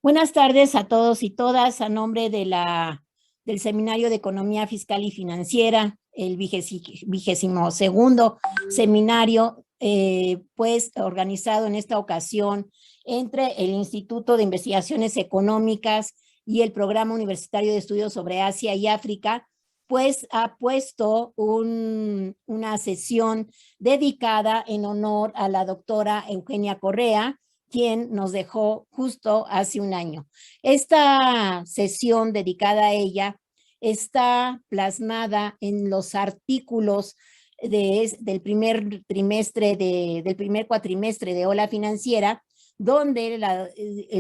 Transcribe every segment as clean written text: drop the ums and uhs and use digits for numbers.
Buenas tardes a todos y todas. A nombre del Seminario de Economía Fiscal y Financiera, el 22º seminario, pues organizado en esta ocasión entre el Instituto de Investigaciones Económicas y el Programa Universitario de Estudios sobre Asia y África, pues ha puesto una sesión dedicada en honor a la doctora Eugenia Correa, quien nos dejó justo hace un año. Esta sesión dedicada a ella está plasmada en los artículos del primer cuatrimestre de Ola Financiera, donde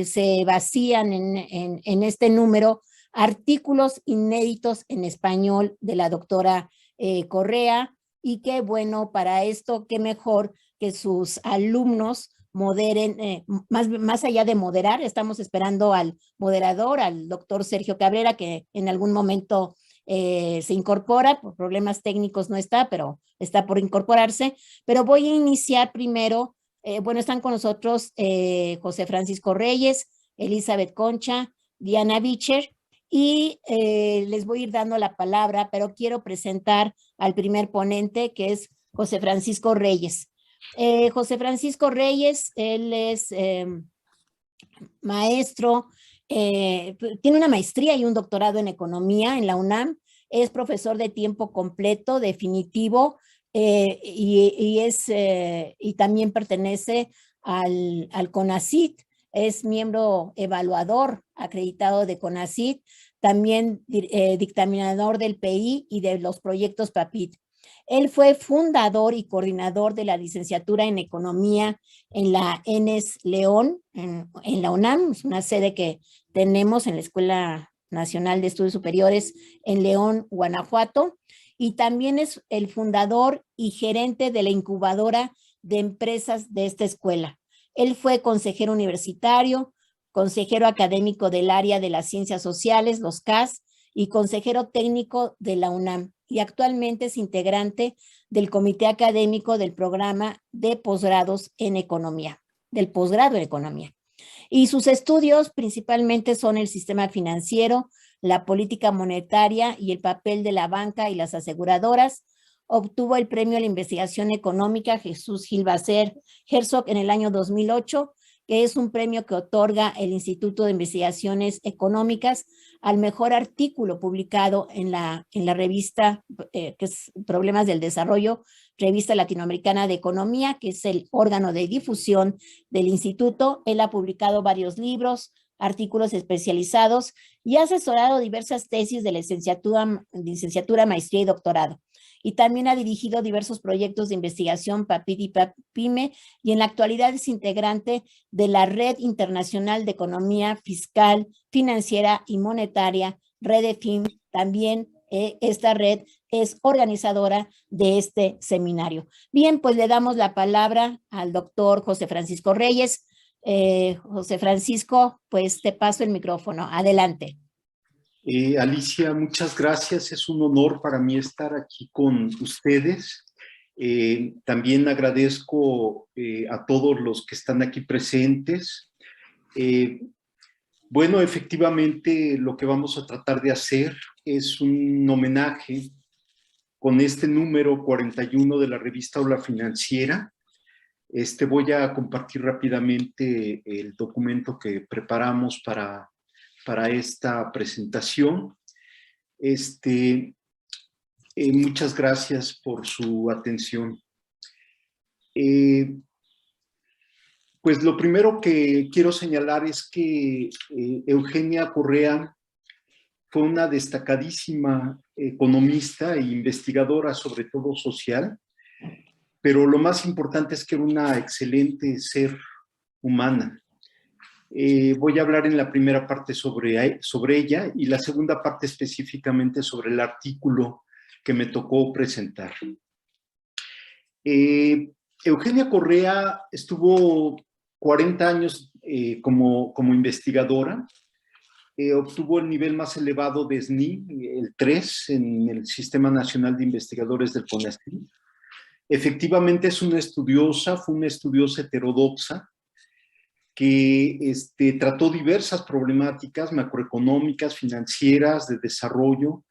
se vacían en este número artículos inéditos en español de la doctora Correa, y qué bueno, para esto, qué mejor que sus alumnos moderen, más allá de moderar, estamos esperando al moderador, al doctor Sergio Cabrera, que en algún momento se incorpora, por problemas técnicos no está, pero está por incorporarse. Pero voy a iniciar primero, bueno, están con nosotros José Francisco Reyes, Elizabeth Concha, Diana Bicher, y les voy a ir dando la palabra, pero quiero presentar al primer ponente, que es José Francisco Reyes. José Francisco Reyes, él es maestro, tiene una maestría y un doctorado en economía en la UNAM, es profesor de tiempo completo, definitivo, y también pertenece al CONACYT, es miembro evaluador acreditado de CONACYT, también dictaminador del PI y de los proyectos PAPIT. Él fue fundador y coordinador de la licenciatura en Economía en la ENES León, en la UNAM, es una sede que tenemos en la Escuela Nacional de Estudios Superiores en León, Guanajuato, y también es el fundador y gerente de la incubadora de empresas de esta escuela. Él fue consejero universitario, consejero académico del área de las ciencias sociales, los CAS, y consejero técnico de la UNAM, y actualmente es integrante del comité académico del programa de posgrados en economía, del posgrado en economía. Y sus estudios principalmente son el sistema financiero, la política monetaria y el papel de la banca y las aseguradoras. Obtuvo el premio a la investigación económica Jesús Gil Baser Herzog en el año 2008, que es un premio que otorga el Instituto de Investigaciones Económicas al mejor artículo publicado en la revista, que es Problemas del Desarrollo, Revista Latinoamericana de Economía, que es el órgano de difusión del instituto. Él ha publicado varios libros, artículos especializados y ha asesorado diversas tesis de licenciatura, maestría y doctorado. Y también ha dirigido diversos proyectos de investigación PAPIT y PAPIME, y en la actualidad es integrante de la Red Internacional de Economía Fiscal, Financiera y Monetaria, REDEFIN. También esta red es organizadora de este seminario. Bien, pues le damos la palabra al doctor José Francisco Reyes. José Francisco, pues te paso el micrófono. Adelante. Alicia, muchas gracias. Es un honor para mí estar aquí con ustedes. También agradezco a todos los que están aquí presentes. Bueno, efectivamente, lo que vamos a tratar de hacer es un homenaje con este número 41 de la revista Ola Financiera. Voy a compartir rápidamente el documento que preparamos para esta presentación. Muchas gracias por su atención. Pues lo primero que quiero señalar es que Eugenia Correa fue una destacadísima economista e investigadora, sobre todo social, pero lo más importante es que era una excelente ser humana. Voy a hablar en la primera parte sobre ella, y la segunda parte específicamente sobre el artículo que me tocó presentar. Eugenia Correa estuvo 40 años como investigadora. Obtuvo el nivel más elevado de SNI, el 3, en el Sistema Nacional de Investigadores del CONACYT. Efectivamente es una estudiosa, fue una estudiosa heterodoxa. que trató diversas problemáticas macroeconómicas, financieras, de desarrollo,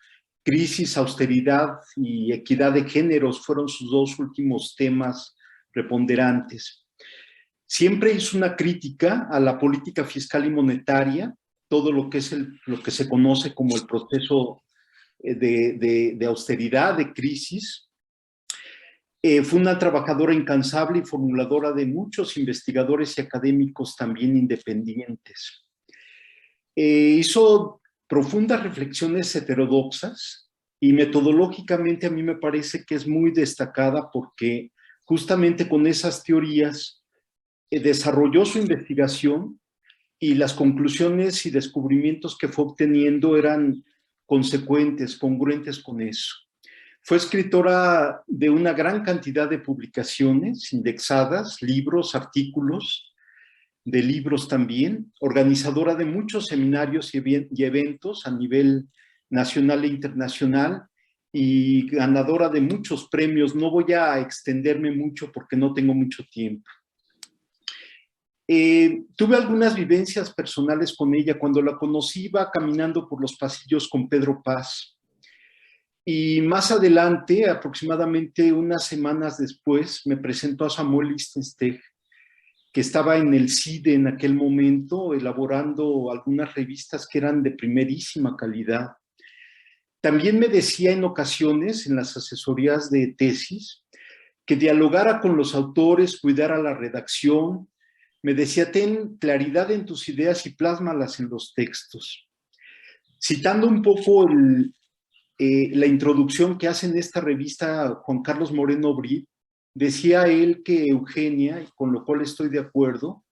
crisis, austeridad y equidad de géneros fueron sus dos últimos temas preponderantes. Siempre hizo una crítica a la política fiscal y monetaria, todo lo que es lo que se conoce como el proceso de austeridad, de crisis. Fue una trabajadora incansable y formuladora de muchos investigadores y académicos también independientes. Hizo profundas reflexiones heterodoxas y metodológicamente a mí me parece que es muy destacada porque justamente con esas teorías desarrolló su investigación y las conclusiones y descubrimientos que fue obteniendo eran consecuentes, congruentes con eso. Fue escritora de una gran cantidad de publicaciones indexadas, libros, artículos, de libros también, organizadora de muchos seminarios y eventos a nivel nacional e internacional y ganadora de muchos premios. No voy a extenderme mucho porque no tengo mucho tiempo. Tuve algunas vivencias personales con ella. Cuando la conocí iba caminando por los pasillos con Pedro Paz. Y más adelante, aproximadamente unas semanas después, me presentó a Samuel Lichtenstein, que estaba en el CIDE en aquel momento, elaborando algunas revistas que eran de primerísima calidad. También me decía en ocasiones, en las asesorías de tesis, que dialogara con los autores, cuidara la redacción. Me decía, ten claridad en tus ideas y plásmalas en los textos. Citando un poco la introducción que hace en esta revista Juan Carlos Moreno Brid, decía él que Eugenia, y con lo cual estoy de acuerdo,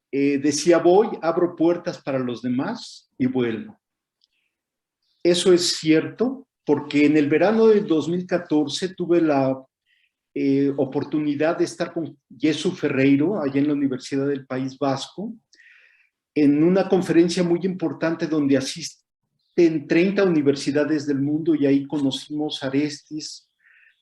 decía, voy, abro puertas para los demás y vuelvo. Eso es cierto, porque en el verano del 2014 tuve la oportunidad de estar con Jesús Ferreiro, allá en la Universidad del País Vasco, en una conferencia muy importante donde asisten 30 universidades del mundo y ahí conocimos a Arestis,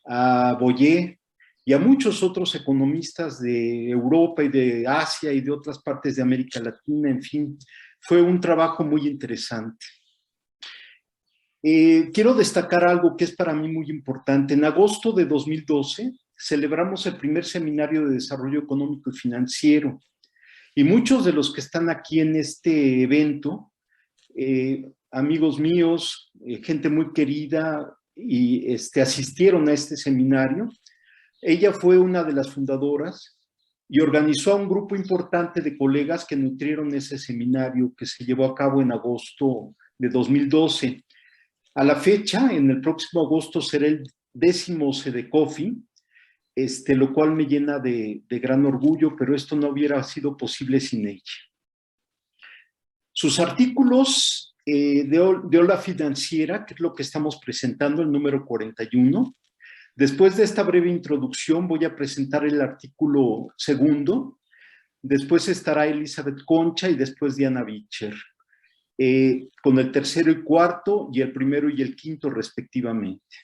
a Boyer y a muchos otros economistas de Europa y de Asia y de otras partes de América Latina. En fin, fue un trabajo muy interesante. Quiero destacar algo que es para mí muy importante. En agosto de 2012 celebramos el primer seminario de desarrollo económico y financiero y muchos de los que están aquí en este evento, amigos míos, gente muy querida, y asistieron a este seminario. Ella fue una de las fundadoras y organizó a un grupo importante de colegas que nutrieron ese seminario que se llevó a cabo en agosto de 2012. A la fecha, en el próximo agosto, será el 10º Sedecofi, lo cual me llena de gran orgullo, pero esto no hubiera sido posible sin ella. Sus artículos de Ola Financiera, que es lo que estamos presentando, el número 41. Después de esta breve introducción voy a presentar el artículo segundo, después estará Elizabeth Concha y después Diana Bicher, con el tercero y cuarto y el primero y el quinto respectivamente.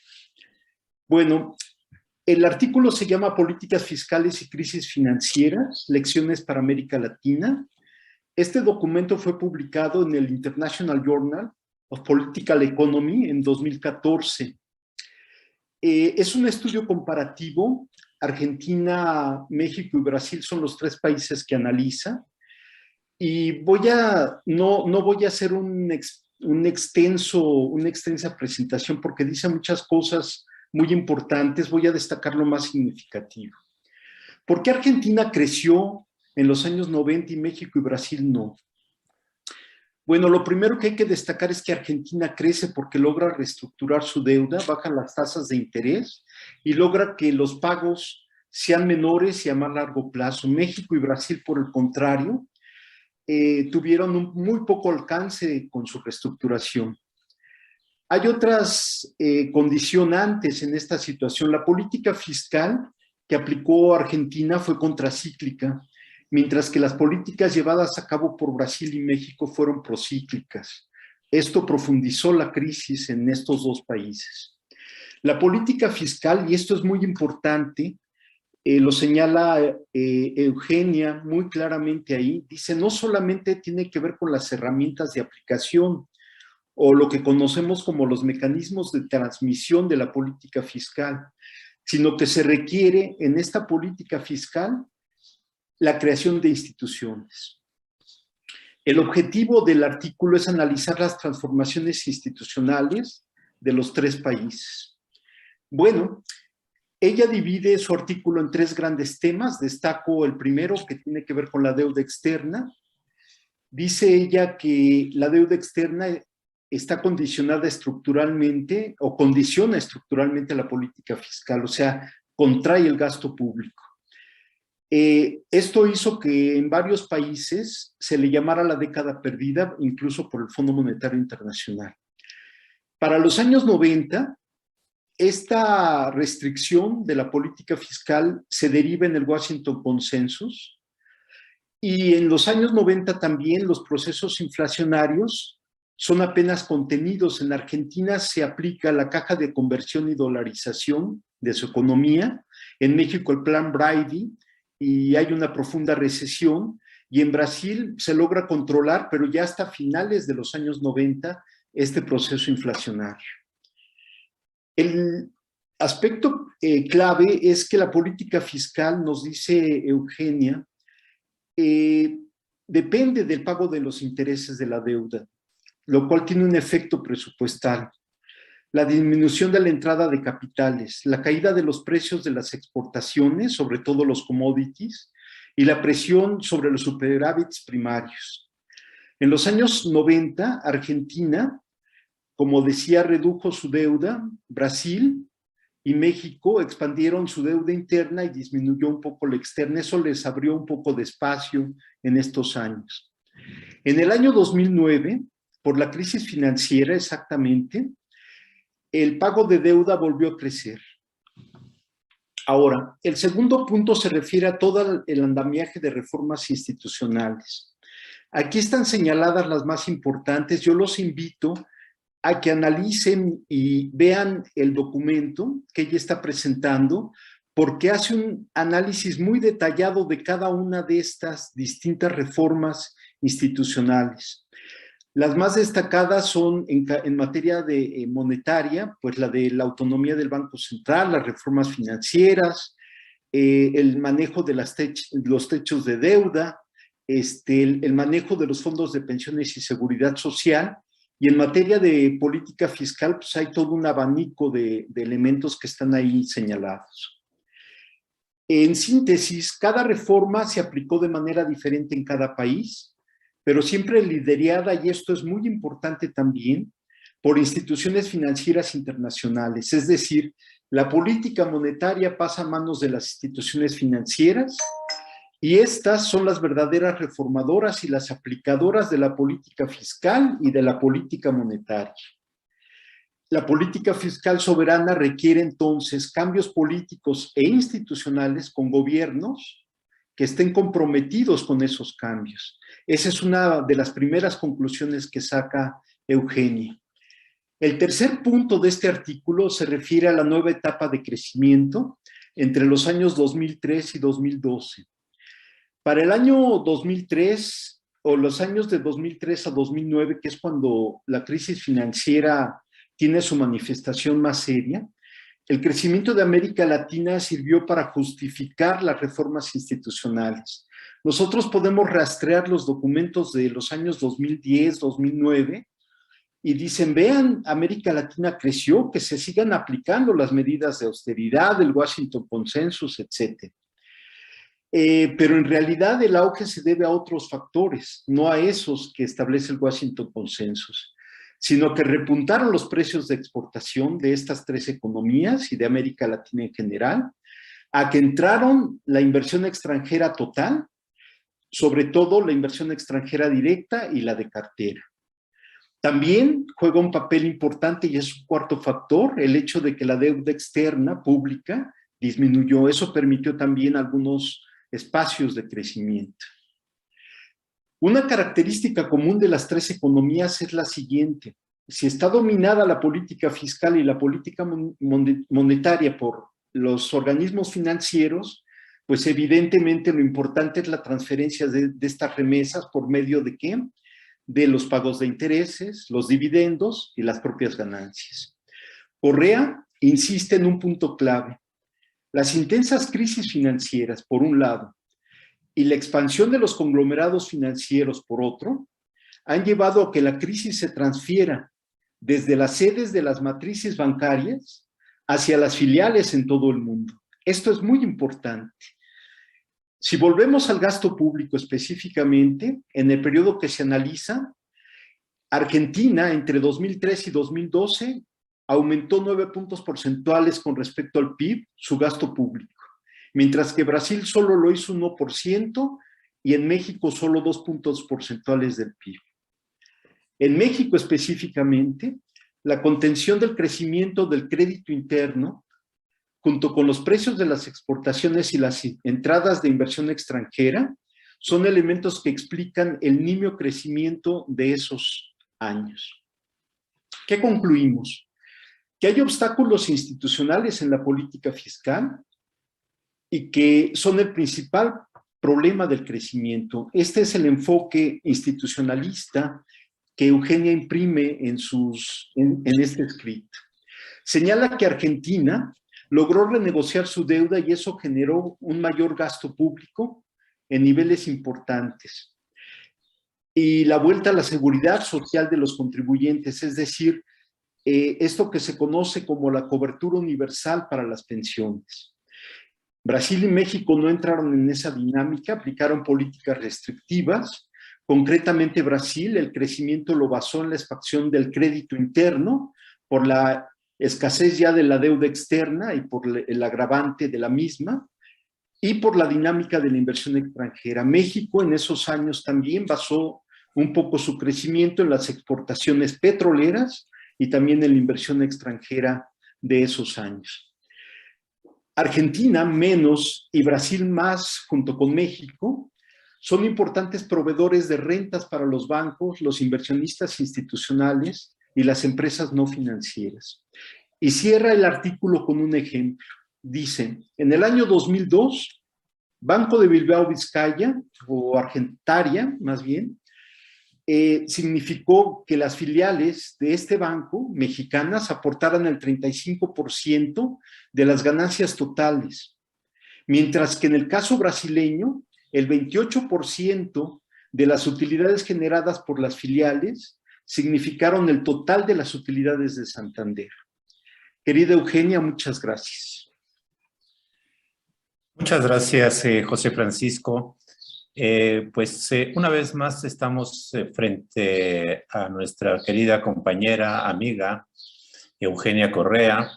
Bueno, el artículo se llama Políticas Fiscales y Crisis Financieras, Lecciones para América Latina. Este documento fue publicado en el International Journal of Political Economy en 2014. Es un estudio comparativo. Argentina, México y Brasil son los 3 países que analiza. Y no voy a hacer una extensa presentación porque dice muchas cosas muy importantes. Voy a destacar lo más significativo. ¿Por qué Argentina creció en los años 90 y México y Brasil no? Bueno, lo primero que hay que destacar es que Argentina crece porque logra reestructurar su deuda, baja las tasas de interés y logra que los pagos sean menores y a más largo plazo. México y Brasil, por el contrario, tuvieron un muy poco alcance con su reestructuración. Hay otras condicionantes en esta situación. La política fiscal que aplicó Argentina fue contracíclica, mientras que las políticas llevadas a cabo por Brasil y México fueron procíclicas. Esto profundizó la crisis en estos 2 países. La política fiscal, y esto es muy importante, lo señala Eugenia muy claramente ahí, dice, no solamente tiene que ver con las herramientas de aplicación o lo que conocemos como los mecanismos de transmisión de la política fiscal, sino que se requiere en esta política fiscal la creación de instituciones. El objetivo del artículo es analizar las transformaciones institucionales de los tres países. Bueno, ella divide su artículo en tres grandes temas. Destaco el primero, que tiene que ver con la deuda externa. Dice ella que la deuda externa está condicionada estructuralmente o condiciona estructuralmente la política fiscal, o sea, contrae el gasto público. Esto hizo que en varios países se le llamara la década perdida, incluso por el Fondo Monetario Internacional. Para los años 90, esta restricción de la política fiscal se deriva en el Washington Consensus, y en los años 90 también los procesos inflacionarios son apenas contenidos. En Argentina se aplica la caja de conversión y dolarización de su economía, en México el plan Brady, y hay una profunda recesión, y en Brasil se logra controlar, pero ya hasta finales de los años 90, este proceso inflacionario. El aspecto clave es que la política fiscal, nos dice Eugenia, depende del pago de los intereses de la deuda, lo cual tiene un efecto presupuestal. La disminución de la entrada de capitales, la caída de los precios de las exportaciones, sobre todo los commodities, y la presión sobre los superávits primarios. En los años 90, Argentina, como decía, redujo su deuda. Brasil y México expandieron su deuda interna y disminuyó un poco la externa. Eso les abrió un poco de espacio en estos años. En el año 2009, por la crisis financiera exactamente, el pago de deuda volvió a crecer. Ahora, el segundo punto se refiere a todo el andamiaje de reformas institucionales. Aquí están señaladas las más importantes. Yo los invito a que analicen y vean el documento que ella está presentando, porque hace un análisis muy detallado de cada una de estas distintas reformas institucionales. Las más destacadas son en materia de monetaria, pues la de la autonomía del Banco Central, las reformas financieras, el manejo de los techos de deuda, el manejo de los fondos de pensiones y seguridad social. Y en materia de política fiscal, pues hay todo un abanico de elementos que están ahí señalados. En síntesis, cada reforma se aplicó de manera diferente en cada país, pero siempre liderada, y esto es muy importante también, por instituciones financieras internacionales. Es decir, la política monetaria pasa a manos de las instituciones financieras, y estas son las verdaderas reformadoras y las aplicadoras de la política fiscal y de la política monetaria. La política fiscal soberana requiere entonces cambios políticos e institucionales con gobiernos que estén comprometidos con esos cambios. Esa es una de las primeras conclusiones que saca Eugenia. El tercer punto de este artículo se refiere a la nueva etapa de crecimiento entre los años 2003 y 2012. Para el año 2003, o los años de 2003 a 2009, que es cuando la crisis financiera tiene su manifestación más seria, el crecimiento de América Latina sirvió para justificar las reformas institucionales. Nosotros podemos rastrear los documentos de los años 2010, 2009, y dicen, vean, América Latina creció, que se sigan aplicando las medidas de austeridad, el Washington Consensus, etc. Pero en realidad el auge se debe a otros factores, no a esos que establece el Washington Consensus, sino que repuntaron los precios de exportación de estas tres economías y de América Latina en general, a que entraron la inversión extranjera total, sobre todo la inversión extranjera directa y la de cartera. También juega un papel importante, y es un cuarto factor, el hecho de que la deuda externa pública disminuyó. Eso permitió también algunos espacios de crecimiento. Una característica común de las tres economías es la siguiente: si está dominada la política fiscal y la política monetaria por los organismos financieros, pues evidentemente lo importante es la transferencia de estas remesas por medio de ¿qué? De los pagos de intereses, los dividendos y las propias ganancias. Correa insiste en un punto clave. Las intensas crisis financieras, por un lado, y la expansión de los conglomerados financieros, por otro, han llevado a que la crisis se transfiera desde las sedes de las matrices bancarias hacia las filiales en todo el mundo. Esto es muy importante. Si volvemos al gasto público específicamente, en el periodo que se analiza, Argentina entre 2003 y 2012 aumentó 9 puntos porcentuales con respecto al PIB, su gasto público, mientras que Brasil solo lo hizo 1% y en México solo 2 puntos porcentuales del PIB. En México específicamente, la contención del crecimiento del crédito interno, junto con los precios de las exportaciones y las entradas de inversión extranjera, son elementos que explican el nimio crecimiento de esos años. ¿Qué concluimos? Que hay obstáculos institucionales en la política fiscal y que son el principal problema del crecimiento. Este es el enfoque institucionalista que Eugenia imprime en este escrito. Señala que Argentina logró renegociar su deuda y eso generó un mayor gasto público en niveles importantes. Y la vuelta a la seguridad social de los contribuyentes, es decir, esto que se conoce como la cobertura universal para las pensiones. Brasil y México no entraron en esa dinámica, aplicaron políticas restrictivas. Concretamente, Brasil, el crecimiento lo basó en la expansión del crédito interno por la escasez ya de la deuda externa y por el agravante de la misma, y por la dinámica de la inversión extranjera. México en esos años también basó un poco su crecimiento en las exportaciones petroleras y también en la inversión extranjera de esos años. Argentina menos y Brasil más, junto con México, son importantes proveedores de rentas para los bancos, los inversionistas institucionales y las empresas no financieras. Y cierra el artículo con un ejemplo. Dice, en el año 2002, Banco de Bilbao Vizcaya, o Argentaria más bien, significó que las filiales de este banco mexicanas aportaran el 35% de las ganancias totales, mientras que en el caso brasileño, el 28% de las utilidades generadas por las filiales significaron el total de las utilidades de Santander. Querida Eugenia, muchas gracias. Muchas gracias, José Francisco. Una vez más estamos frente a nuestra querida compañera, amiga, Eugenia Correa,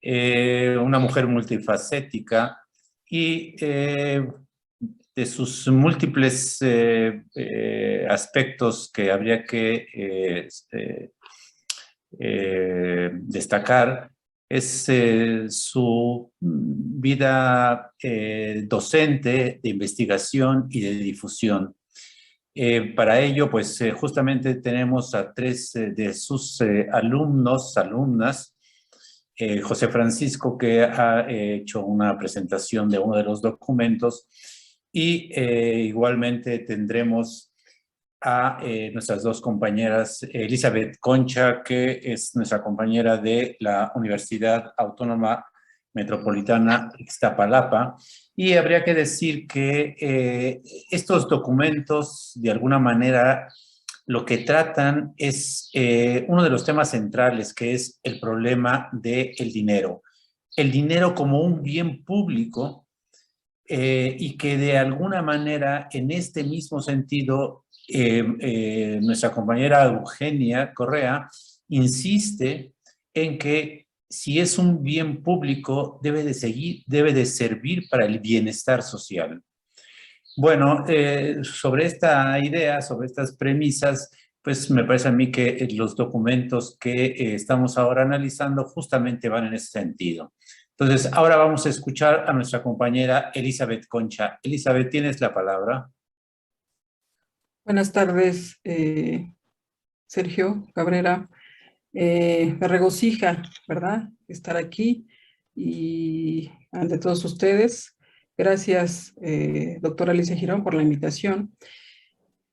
una mujer multifacética y de sus múltiples aspectos que habría que destacar es su vida docente de investigación y de difusión. Para ello, justamente tenemos a tres de sus alumnas, José Francisco, que ha hecho una presentación de uno de los documentos, y igualmente tendremos a nuestras dos compañeras, Elizabeth Concha, que es nuestra compañera de la Universidad Autónoma Metropolitana Ixtapalapa, y habría que decir que estos documentos, de alguna manera, lo que tratan es uno de los temas centrales, que es el problema del dinero. El dinero como un bien público, y que de alguna manera, en este mismo sentido, nuestra compañera Eugenia Correa insiste en que si es un bien público debe de servir para el bienestar social. Bueno, sobre esta idea, sobre estas premisas, pues me parece a mí que los documentos que estamos ahora analizando justamente van en ese sentido. Entonces, ahora vamos a escuchar a nuestra compañera Elizabeth Concha. Elizabeth, tienes la palabra. Buenas tardes, Sergio Cabrera. Me regocija, ¿verdad?, estar aquí y ante todos ustedes. Gracias, doctora Alicia Girón, por la invitación.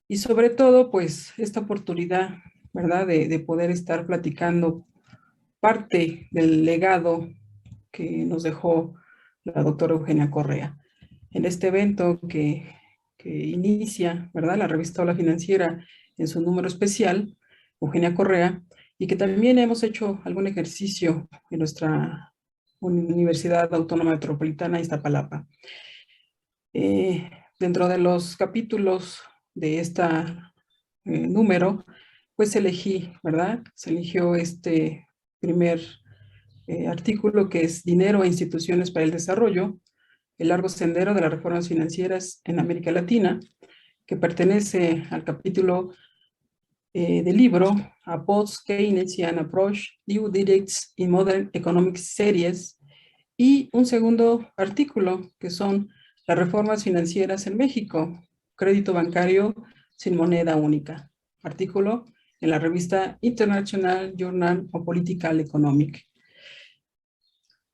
Y sobre todo, pues, esta oportunidad, ¿verdad?, de poder estar platicando parte del legado que nos dejó la doctora Eugenia Correa. En este evento que inicia, ¿verdad?, la revista Hola Financiera en su número especial, Eugenia Correa, y que también hemos hecho algún ejercicio en nuestra Universidad Autónoma Metropolitana Iztapalapa. Dentro de los capítulos de esta número, pues elegí, ¿verdad? Se eligió este primer artículo que es Dinero e instituciones para el desarrollo, el largo sendero de las reformas financieras en América Latina, que pertenece al capítulo del libro A Post-Keynesian Approach, New Directs in Modern Economic Series, y un segundo artículo que son las reformas financieras en México, crédito bancario sin moneda única, artículo en la revista International Journal of Political Economics.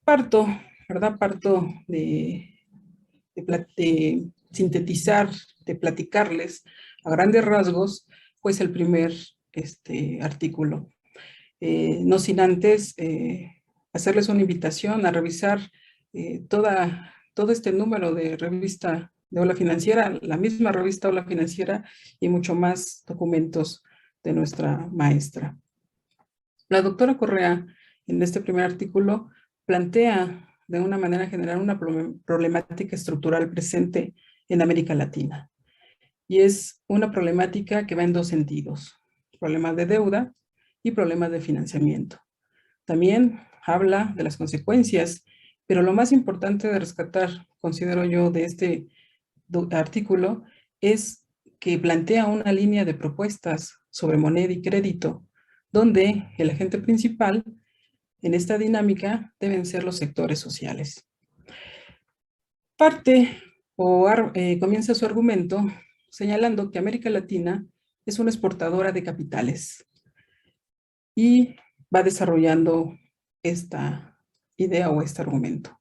Parto, ¿verdad? Parto de sintetizar, de platicarles a grandes rasgos, pues el primer artículo. No sin antes hacerles una invitación a revisar todo este número de revista de Hola Financiera, la misma revista Hola Financiera y mucho más documentos de nuestra maestra. La doctora Correa, en este primer artículo, plantea de una manera general una problemática estructural presente en América Latina. Y es una problemática que va en dos sentidos: problemas de deuda y problemas de financiamiento. También habla de las consecuencias, pero lo más importante de rescatar, considero yo, de este artículo, es que plantea una línea de propuestas sobre moneda y crédito, donde el agente principal en esta dinámica deben ser los sectores sociales. Comienza su argumento señalando que América Latina es una exportadora de capitales y va desarrollando esta idea o este argumento.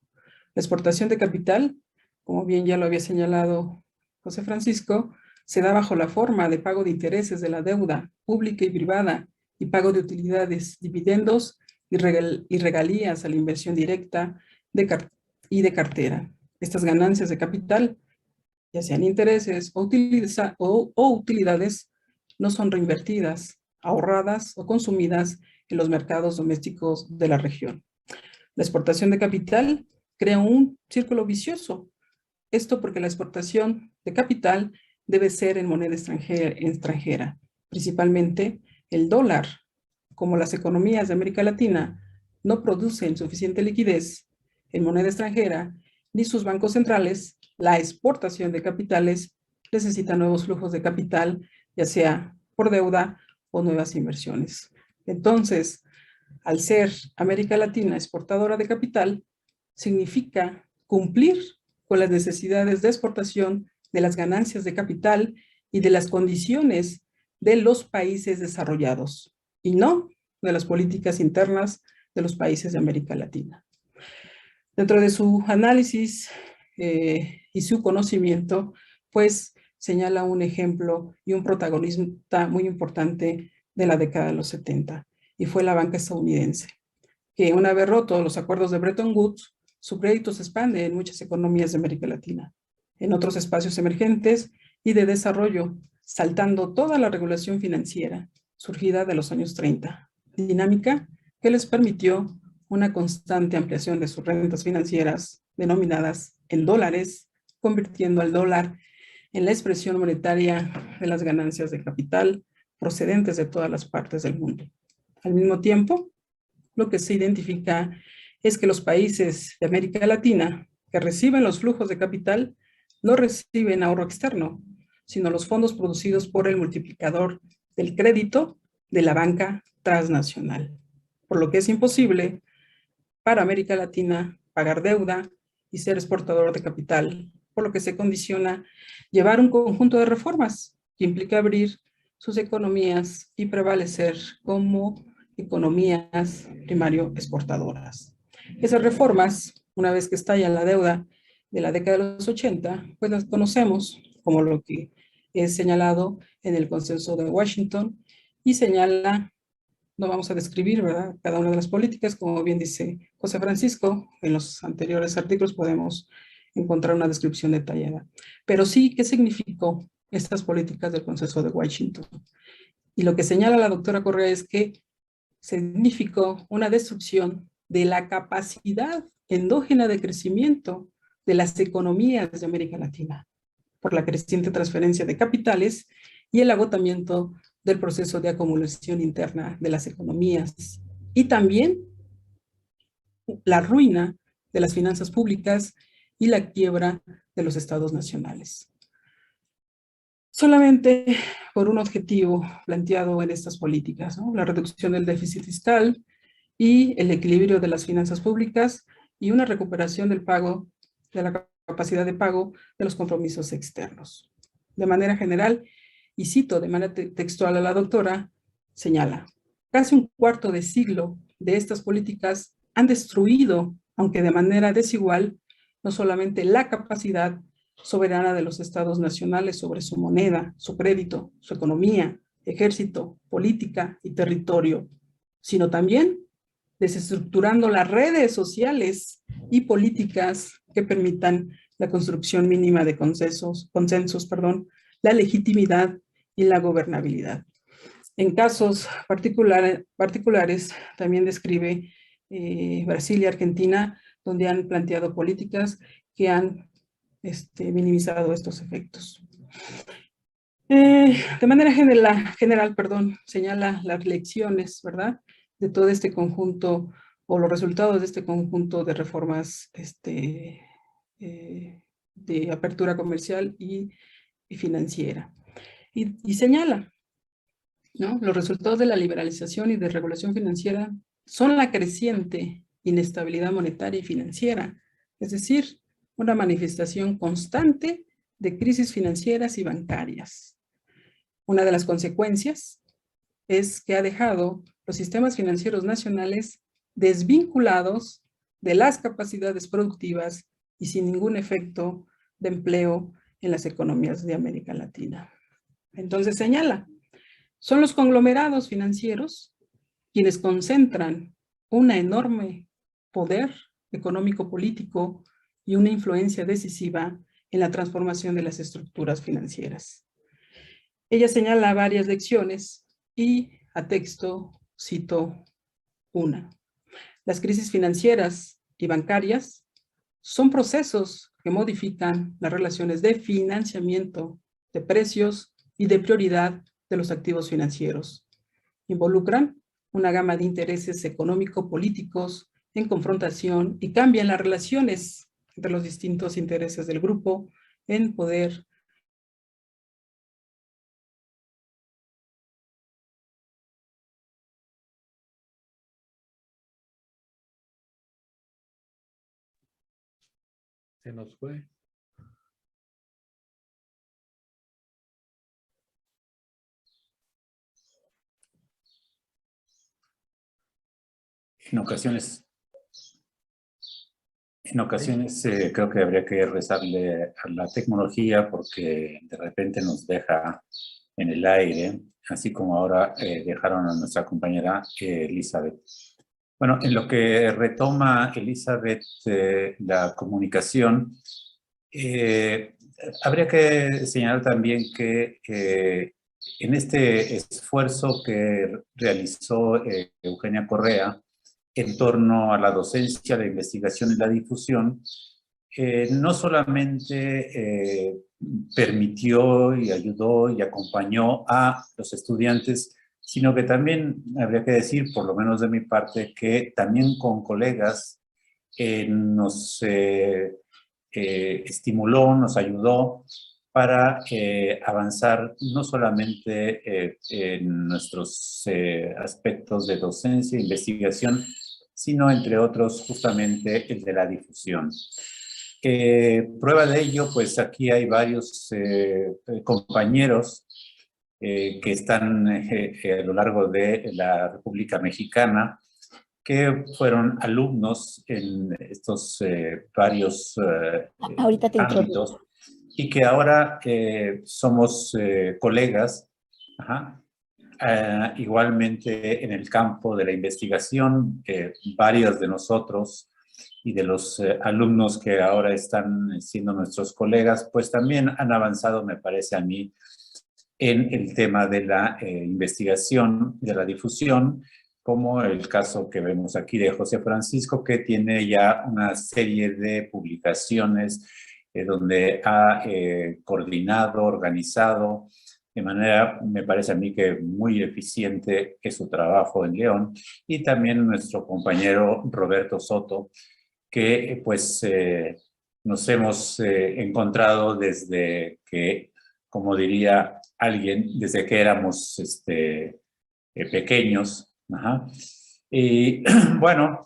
La exportación de capital, como bien ya lo había señalado José Francisco, se da bajo la forma de pago de intereses de la deuda pública y privada y pago de utilidades, dividendos y regalías a la inversión directa y de cartera. Estas ganancias de capital, ya sean intereses o utilidades, no son reinvertidas, ahorradas o consumidas en los mercados domésticos de la región. La exportación de capital crea un círculo vicioso. Esto porque la exportación de capital debe ser en moneda extranjera, principalmente el dólar. Como las economías de América Latina no producen suficiente liquidez en moneda extranjera, ni sus bancos centrales, la exportación de capitales necesita nuevos flujos de capital, ya sea por deuda o nuevas inversiones. Entonces, al ser América Latina exportadora de capital, significa cumplir con las necesidades de exportación de las ganancias de capital y de las condiciones de los países desarrollados, y no de las políticas internas de los países de América Latina. Dentro de su análisis y su conocimiento, pues señala un ejemplo y un protagonista muy importante de la década de los 70, y fue la banca estadounidense, que una vez rotos los acuerdos de Bretton Woods, su crédito se expande en muchas economías de América Latina, en otros espacios emergentes y de desarrollo, saltando toda la regulación financiera surgida de los años 30, dinámica que les permitió una constante ampliación de sus rentas financieras denominadas en dólares, convirtiendo al dólar en la expresión monetaria de las ganancias de capital procedentes de todas las partes del mundo. Al mismo tiempo, lo que se identifica es que los países de América Latina que reciben los flujos de capital no reciben ahorro externo, sino los fondos producidos por el multiplicador del crédito de la banca transnacional, por lo que es imposible para América Latina pagar deuda y ser exportador de capital, por lo que se condiciona llevar un conjunto de reformas que implica abrir sus economías y prevalecer como economías primario exportadoras. Esas reformas, una vez que estalla la deuda de la década de los 80, pues las conocemos como lo que es señalado en el Consenso de Washington y señala, no vamos a describir, ¿verdad?, cada una de las políticas, como bien dice José Francisco, en los anteriores artículos podemos encontrar una descripción detallada. Pero sí, ¿qué significó estas políticas del Consenso de Washington? Y lo que señala la doctora Correa es que significó una destrucción de la capacidad endógena de crecimiento de las economías de América Latina, por la creciente transferencia de capitales y el agotamiento del proceso de acumulación interna de las economías, y también la ruina de las finanzas públicas y la quiebra de los estados nacionales. Solamente por un objetivo planteado en estas políticas, ¿no?, la reducción del déficit fiscal y el equilibrio de las finanzas públicas y una recuperación del pago, de la capacidad de pago de los compromisos externos. De manera general, y cito de manera textual a la doctora, señala, casi un cuarto de siglo de estas políticas han destruido, aunque de manera desigual, no solamente la capacidad soberana de los estados nacionales sobre su moneda, su crédito, su economía, ejército, política y territorio, sino también desestructurando las redes sociales y políticas que permitan la construcción mínima de consensos, la legitimidad y la gobernabilidad. En casos particulares también describe Brasil y Argentina, donde han planteado políticas que han minimizado estos efectos. De manera general, señala las lecciones, ¿verdad?, de todo este conjunto, o los resultados de este conjunto de reformas de apertura comercial y financiera. Y señala, ¿no?, los resultados de la liberalización y desregulación financiera son la creciente inestabilidad monetaria y financiera, es decir, una manifestación constante de crisis financieras y bancarias. Una de las consecuencias es que ha dejado los sistemas financieros nacionales desvinculados de las capacidades productivas y sin ningún efecto de empleo en las economías de América Latina. Entonces señala, son los conglomerados financieros quienes concentran un enorme poder económico-político y una influencia decisiva en la transformación de las estructuras financieras. Ella señala varias lecciones y a texto cito una. Las crisis financieras y bancarias son procesos que modifican las relaciones de financiamiento, de precios y de prioridad de los activos financieros. Involucran una gama de intereses económico-políticos en confrontación y cambian las relaciones entre los distintos intereses del grupo en poder. Se nos fue. En ocasiones creo que habría que rezarle a la tecnología porque de repente nos deja en el aire, así como ahora dejaron a nuestra compañera Elizabeth. Bueno, en lo que retoma Elizabeth la comunicación, habría que señalar también que en este esfuerzo que realizó Eugenia Correa en torno a la docencia, la investigación y la difusión, no solamente permitió y ayudó y acompañó a los estudiantes, sino que también habría que decir, por lo menos de mi parte, que también con colegas nos estimuló, nos ayudó para avanzar no solamente en nuestros aspectos de docencia e investigación, sino entre otros justamente el de la difusión. Prueba de ello, pues aquí hay varios compañeros que están a lo largo de la República Mexicana que fueron alumnos en estos varios Ahorita te ámbitos y que ahora somos colegas, ajá, igualmente en el campo de la investigación. Varios de nosotros y de los alumnos que ahora están siendo nuestros colegas, pues también han avanzado, me parece a mí, en el tema de la investigación, de la difusión, como el caso que vemos aquí de José Francisco, que tiene ya una serie de publicaciones donde ha coordinado, organizado, de manera, me parece a mí que muy eficiente es su trabajo en León, y también nuestro compañero Roberto Soto, que pues nos hemos encontrado desde que, como diría alguien, desde que éramos pequeños. Ajá. Y bueno,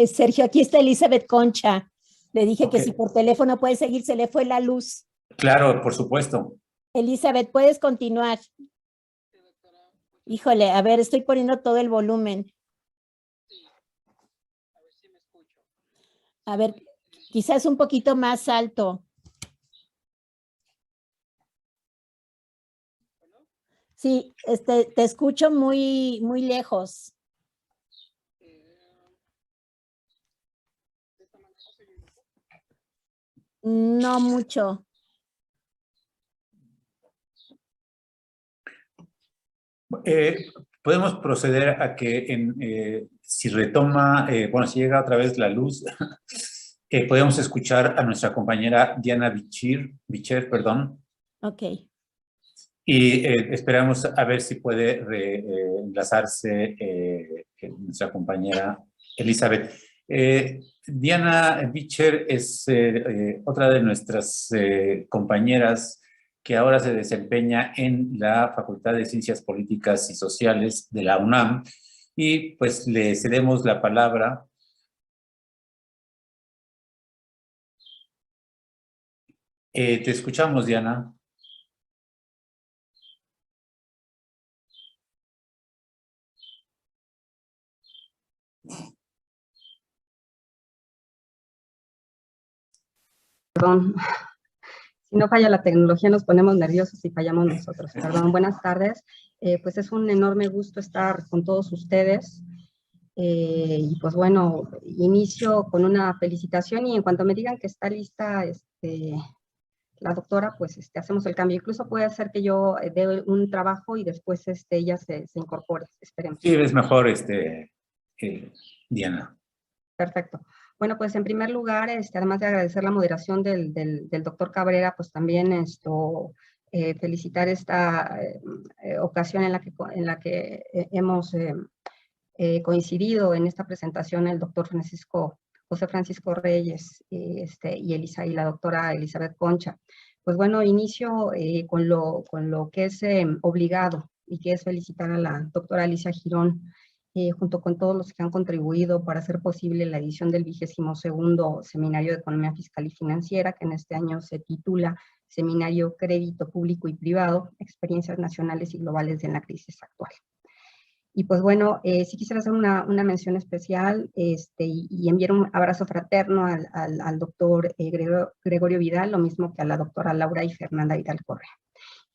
Sergio, aquí está Elizabeth Concha. Le dije que Ok. si por teléfono puede seguir, se le fue la luz. Claro, por supuesto. Elizabeth, puedes continuar. Híjole, a ver, estoy poniendo todo el volumen. A ver, quizás un poquito más alto. Sí, te escucho muy, muy lejos. No mucho. Podemos proceder a que si retoma, bueno, si llega otra vez la luz, podemos escuchar a nuestra compañera Diana Bicher, perdón. Ok. Y esperamos a ver si puede enlazarse nuestra compañera Elizabeth. Diana Bicher es otra de nuestras compañeras que ahora se desempeña en la Facultad de Ciencias Políticas y Sociales de la UNAM, y pues le cedemos la palabra. Te escuchamos, Diana. Perdón, si no falla la tecnología nos ponemos nerviosos y fallamos nosotros. Perdón, buenas tardes. Pues es un enorme gusto estar con todos ustedes. Y pues bueno, inicio con una felicitación, y en cuanto me digan que está lista la doctora, pues hacemos el cambio. Incluso puede ser que yo dé un trabajo y después ella se incorpore. Esperemos. Sí, es mejor, Diana. Perfecto. Bueno, pues en primer lugar, además de agradecer la moderación del doctor Cabrera, pues también felicitar esta ocasión en la que hemos coincidido en esta presentación el doctor José Francisco Reyes y la doctora Elizabeth Concha. Pues bueno, inicio con lo que es obligado, y que es felicitar a la doctora Alicia Girón, junto con todos los que han contribuido para hacer posible la edición del 22º Seminario de Economía Fiscal y Financiera, que en este año se titula Seminario Crédito Público y Privado, Experiencias Nacionales y Globales en la Crisis Actual. Y pues bueno, sí quisiera hacer una mención especial y enviar un abrazo fraterno al doctor Gregorio Vidal, lo mismo que a la doctora Laura y Fernanda Vidal Correa.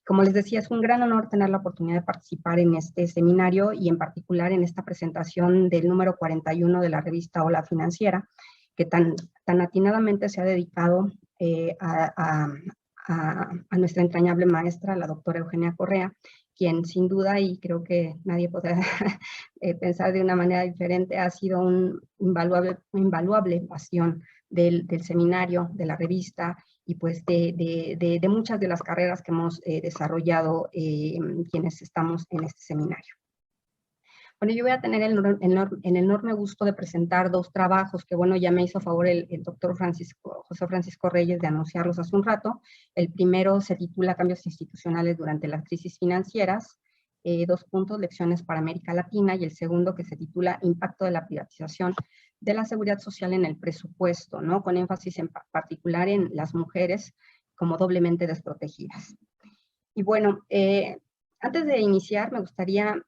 Como les decía, es un gran honor tener la oportunidad de participar en este seminario, y en particular en esta presentación del número 41 de la revista Hola Financiera, que tan atinadamente se ha dedicado a nuestra entrañable maestra, la doctora Eugenia Correa, quien sin duda, y creo que nadie podrá pensar de una manera diferente, ha sido un invaluable pasión del seminario, de la revista, y pues de muchas de las carreras que hemos desarrollado quienes estamos en este seminario. Bueno, yo voy a tener el enorme gusto de presentar dos trabajos que, bueno, ya me hizo favor el doctor José Francisco Reyes de anunciarlos hace un rato. El primero se titula Cambios institucionales durante las crisis financieras, 2 puntos, lecciones para América Latina, y el segundo, que se titula Impacto de la privatización de la seguridad social en el presupuesto, ¿no? Con énfasis en particular en las mujeres como doblemente desprotegidas. Y bueno, Antes de iniciar, me gustaría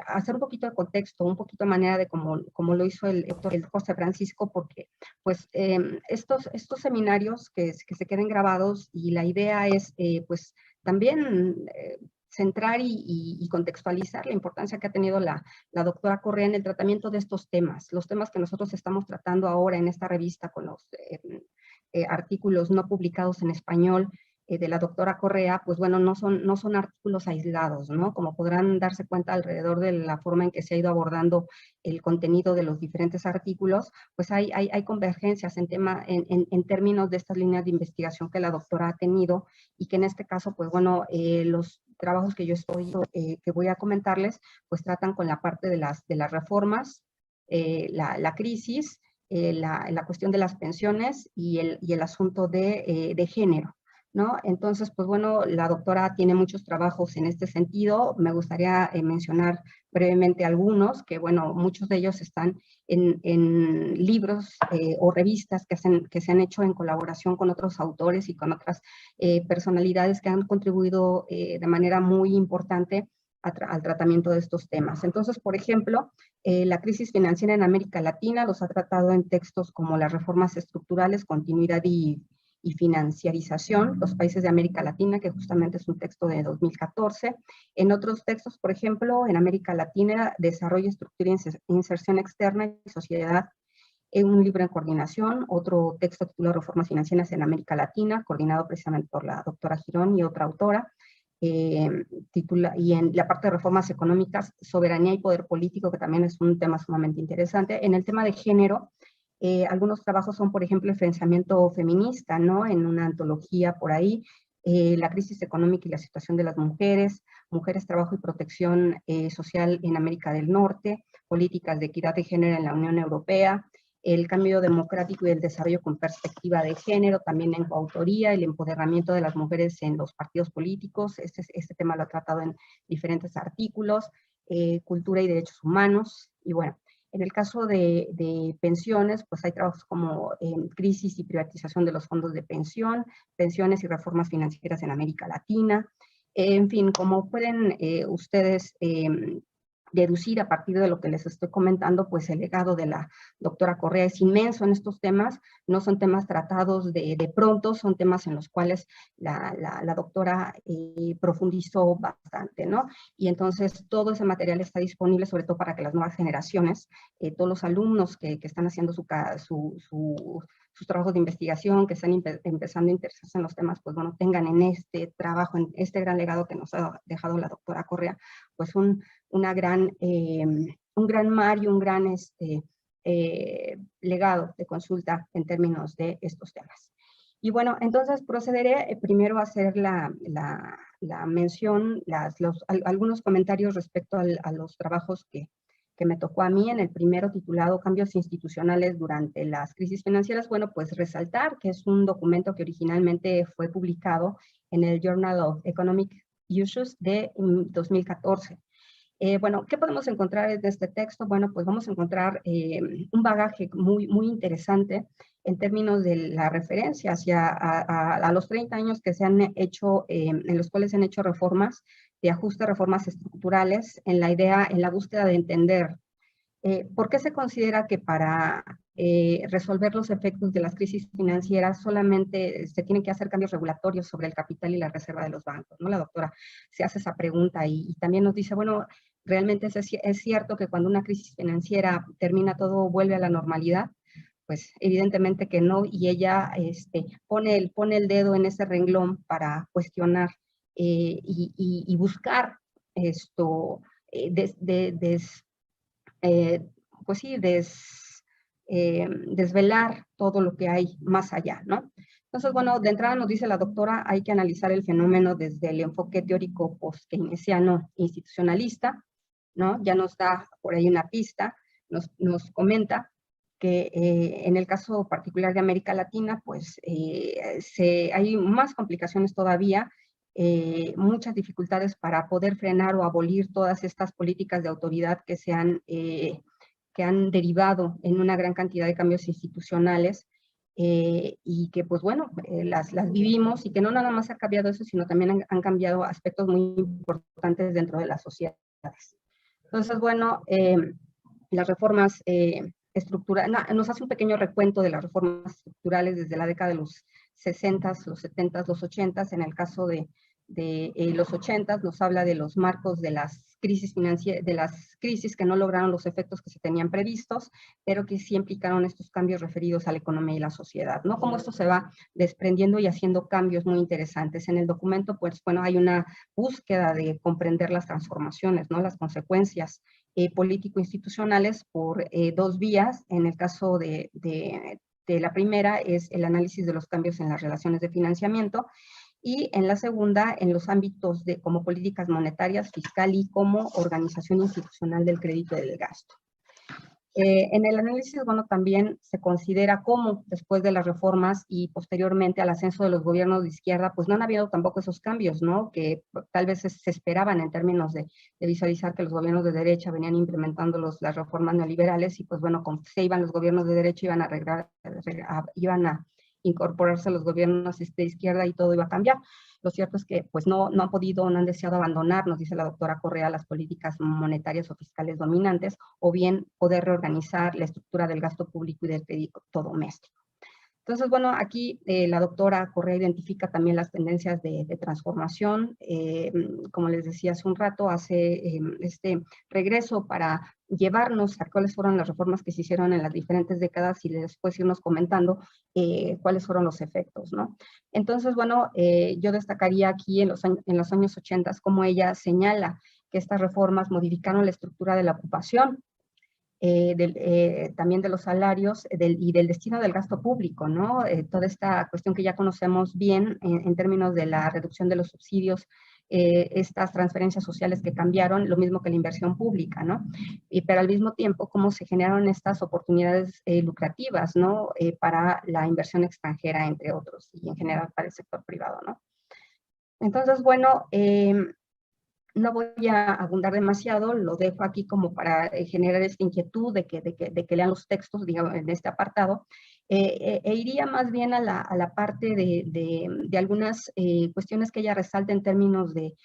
hacer un poquito de contexto, un poquito de manera de como lo hizo el José Francisco, porque pues estos seminarios que se queden grabados, y la idea es pues también centrar y contextualizar la importancia que ha tenido la doctora Correa en el tratamiento de estos temas, los temas que nosotros estamos tratando ahora en esta revista con los artículos no publicados en español de la doctora Correa, pues bueno, no son artículos aislados, ¿no? Como podrán darse cuenta alrededor de la forma en que se ha ido abordando el contenido de los diferentes artículos, pues hay convergencias en términos de estas líneas de investigación que la doctora ha tenido, y que en este caso, pues bueno, los trabajos que que voy a comentarles, pues tratan con la parte de las reformas, la crisis, la cuestión de las pensiones y el asunto de género, ¿no? Entonces, pues bueno, la doctora tiene muchos trabajos en este sentido. Me gustaría mencionar brevemente algunos, que bueno, muchos de ellos están en libros o revistas que se han hecho en colaboración con otros autores y con otras personalidades que han contribuido de manera muy importante al tratamiento de estos temas. Entonces, por ejemplo, la crisis financiera en América Latina los ha tratado en textos como Las reformas estructurales, continuidad y financiarización, los países de América Latina, que justamente es un texto de 2014. En otros textos, por ejemplo, en América Latina, Desarrollo, Estructura e Inserción Externa y Sociedad, un libro en coordinación, otro texto titulado Reformas Financieras en América Latina, coordinado precisamente por la doctora Girón y otra autora, y en la parte de reformas económicas, soberanía y poder político, que también es un tema sumamente interesante. En el tema de género, algunos trabajos son, por ejemplo, el pensamiento feminista, ¿no? En una antología por ahí, la crisis económica y la situación de las mujeres, trabajo y protección social en América del Norte, políticas de equidad de género en la Unión Europea, el cambio democrático y el desarrollo con perspectiva de género, también en coautoría, el empoderamiento de las mujeres en los partidos políticos. Este tema lo ha tratado en diferentes artículos, cultura y derechos humanos, y bueno, en el caso de pensiones, pues hay trabajos como crisis y privatización de los fondos de pensión, pensiones y reformas financieras en América Latina. En fin, como pueden ustedes deducir a partir de lo que les estoy comentando, pues el legado de la doctora Correa es inmenso en estos temas. No son temas tratados de pronto, son temas en los cuales la doctora profundizó bastante, ¿no? Y entonces todo ese material está disponible, sobre todo para que las nuevas generaciones, todos los alumnos que están haciendo sus trabajos de investigación, que están empezando a interesarse en los temas, pues bueno, tengan en este trabajo, en este gran legado que nos ha dejado la doctora Correa, pues un gran mar y un gran legado de consulta en términos de estos temas. Y bueno, entonces procederé primero a hacer la mención, algunos comentarios respecto a los trabajos que me tocó a mí. En el primero, titulado Cambios institucionales durante las crisis financieras, bueno, pues resaltar que es un documento que originalmente fue publicado en el Journal of Economic Issues de 2014. Bueno, ¿qué podemos encontrar en este texto? Bueno, pues vamos a encontrar un bagaje muy interesante en términos de la referencia a los 30 años que se han hecho, en los cuales se han hecho reformas de ajuste, reformas estructurales, en la búsqueda de entender por qué se considera que para resolver los efectos de las crisis financieras solamente se tienen que hacer cambios regulatorios sobre el capital y la reserva de los bancos, ¿no? La doctora se hace esa pregunta y también nos dice, bueno, realmente es cierto que cuando una crisis financiera termina, todo vuelve a la normalidad. Pues evidentemente que no, y ella pone el dedo en ese renglón para cuestionar y buscar esto, pues sí, desvelar todo lo que hay más allá, ¿no? Entonces, bueno, de entrada nos dice la doctora, hay que analizar el fenómeno desde el enfoque teórico post-keynesiano institucionalista, ¿no? Ya nos da por ahí una pista, nos comenta que en el caso particular de América Latina, pues hay más complicaciones todavía, muchas dificultades para poder frenar o abolir todas estas políticas de autoridad que han derivado en una gran cantidad de cambios institucionales y que pues bueno, las vivimos y que no nada más ha cambiado eso, sino también han cambiado aspectos muy importantes dentro de las sociedades. Entonces, bueno, las reformas estructurales, nos hace un pequeño recuento de las reformas estructurales desde la década de los 60, los 70, los 80, en el caso de los 80 nos habla de los marcos de las crisis financieras, de las crisis que no lograron los efectos que se tenían previstos, pero que sí implicaron estos cambios referidos a la economía y la sociedad, ¿no? Cómo esto se va desprendiendo y haciendo cambios muy interesantes. En el documento, pues, bueno, hay una búsqueda de comprender las transformaciones, ¿no? Las consecuencias político-institucionales por dos vías. En el caso de la primera es el análisis de los cambios en las relaciones de financiamiento, y en la segunda, en los ámbitos de como políticas monetarias, fiscal y como organización institucional del crédito y del gasto. En el análisis, bueno, también se considera cómo después de las reformas y posteriormente al ascenso de los gobiernos de izquierda, pues no han habido tampoco esos cambios, ¿no? Que tal vez se esperaban en términos de visualizar que los gobiernos de derecha venían implementando las reformas neoliberales y pues bueno, con se iban los gobiernos de derecha, iban a incorporarse a los gobiernos de izquierda y todo iba a cambiar. Lo cierto es que pues no han podido, no han deseado abandonar, nos dice la doctora Correa, las políticas monetarias o fiscales dominantes, o bien poder reorganizar la estructura del gasto público y del crédito doméstico. Entonces, bueno, aquí la doctora Correa identifica también las tendencias de transformación. Como les decía hace un rato, hace este regreso para llevarnos a cuáles fueron las reformas que se hicieron en las diferentes décadas y después irnos comentando cuáles fueron los efectos, ¿no? Entonces, bueno, yo destacaría aquí en los años 80 cómo ella señala que estas reformas modificaron la estructura de la ocupación, también de los salarios y del destino del gasto público, ¿no? Toda esta cuestión que ya conocemos bien en términos de la reducción de los subsidios, estas transferencias sociales que cambiaron, lo mismo que la inversión pública, ¿no? Pero al mismo tiempo, cómo se generaron estas oportunidades lucrativas, ¿no? Para la inversión extranjera, entre otros, y en general para el sector privado, ¿no? Entonces, bueno, no voy a abundar demasiado, lo dejo aquí como para generar esta inquietud de que lean los textos, digamos, en este apartado, iría más bien a la parte de algunas cuestiones que ella resalta en términos de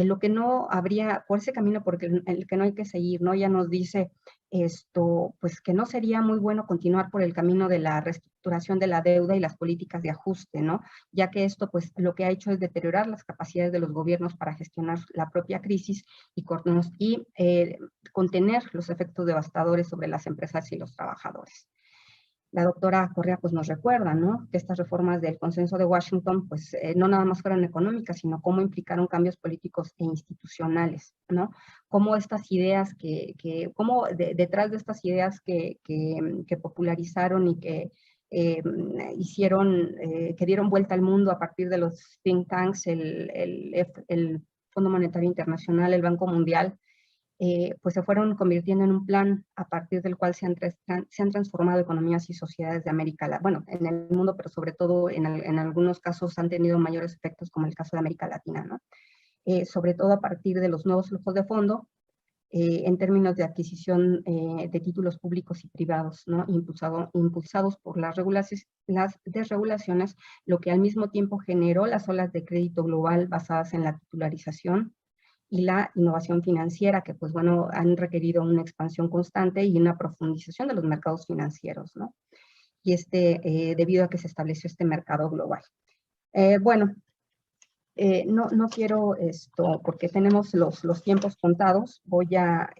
lo que no habría, por ese camino por el que no hay que seguir, ¿no? Ella nos dice esto, pues que no sería muy bueno continuar por el camino de la reestructuración de la deuda y las políticas de ajuste, ¿no? Ya que esto, pues, lo que ha hecho es deteriorar las capacidades de los gobiernos para gestionar la propia crisis y contener los efectos devastadores sobre las empresas y los trabajadores. La doctora Correa pues nos recuerda, ¿no? Que estas reformas del consenso de Washington pues no nada más fueron económicas, sino cómo implicaron cambios políticos e institucionales, ¿no? Cómo estas ideas cómo detrás de estas ideas que popularizaron y que que dieron vuelta al mundo a partir de los think tanks, el Fondo Monetario Internacional, el Banco Mundial, pues se fueron convirtiendo en un plan a partir del cual se han transformado economías y sociedades de América Latina, bueno, en el mundo, pero sobre todo en algunos casos han tenido mayores efectos, como el caso de América Latina, ¿no? Sobre todo a partir de los nuevos flujos de fondo, en términos de adquisición de títulos públicos y privados, ¿no? Impulsados por las desregulaciones, lo que al mismo tiempo generó las olas de crédito global basadas en la titularización y la innovación financiera, que pues bueno, han requerido una expansión constante y una profundización de los mercados financieros, ¿no? Y debido a que se estableció este mercado global. Bueno, no quiero porque tenemos los tiempos contados, voy a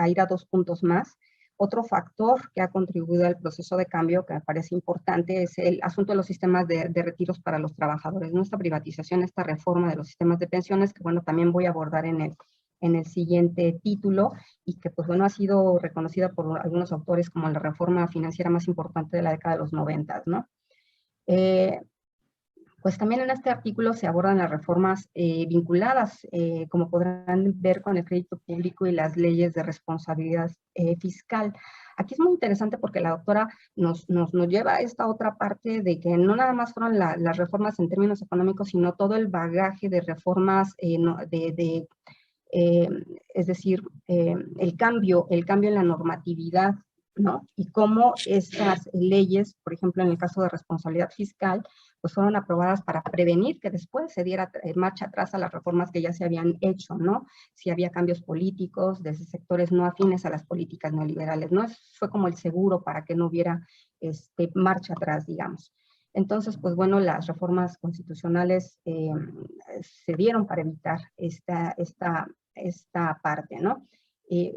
ir a dos puntos más. Otro factor que ha contribuido al proceso de cambio que me parece importante es el asunto de los sistemas de retiros para los trabajadores. Nuestra privatización, esta reforma de los sistemas de pensiones, que bueno, también voy a abordar en el siguiente título y que pues bueno, ha sido reconocida por algunos autores como la reforma financiera más importante de la década de los 90, ¿no? Pues también en este artículo se abordan las reformas vinculadas, como podrán ver, con el crédito público y las leyes de responsabilidad fiscal. Aquí es muy interesante porque la doctora nos lleva a esta otra parte de que no nada más fueron las reformas en términos económicos, sino todo el bagaje de reformas, es decir, el cambio en la normatividad ¿no? Y cómo estas leyes, por ejemplo, en el caso de responsabilidad fiscal, pues fueron aprobadas para prevenir que después se diera marcha atrás a las reformas que ya se habían hecho, ¿no? Si había cambios políticos desde sectores no afines a las políticas neoliberales, ¿no? Fue como el seguro para que no hubiera marcha atrás, digamos. Entonces, pues bueno, las reformas constitucionales se dieron para evitar esta parte, ¿no?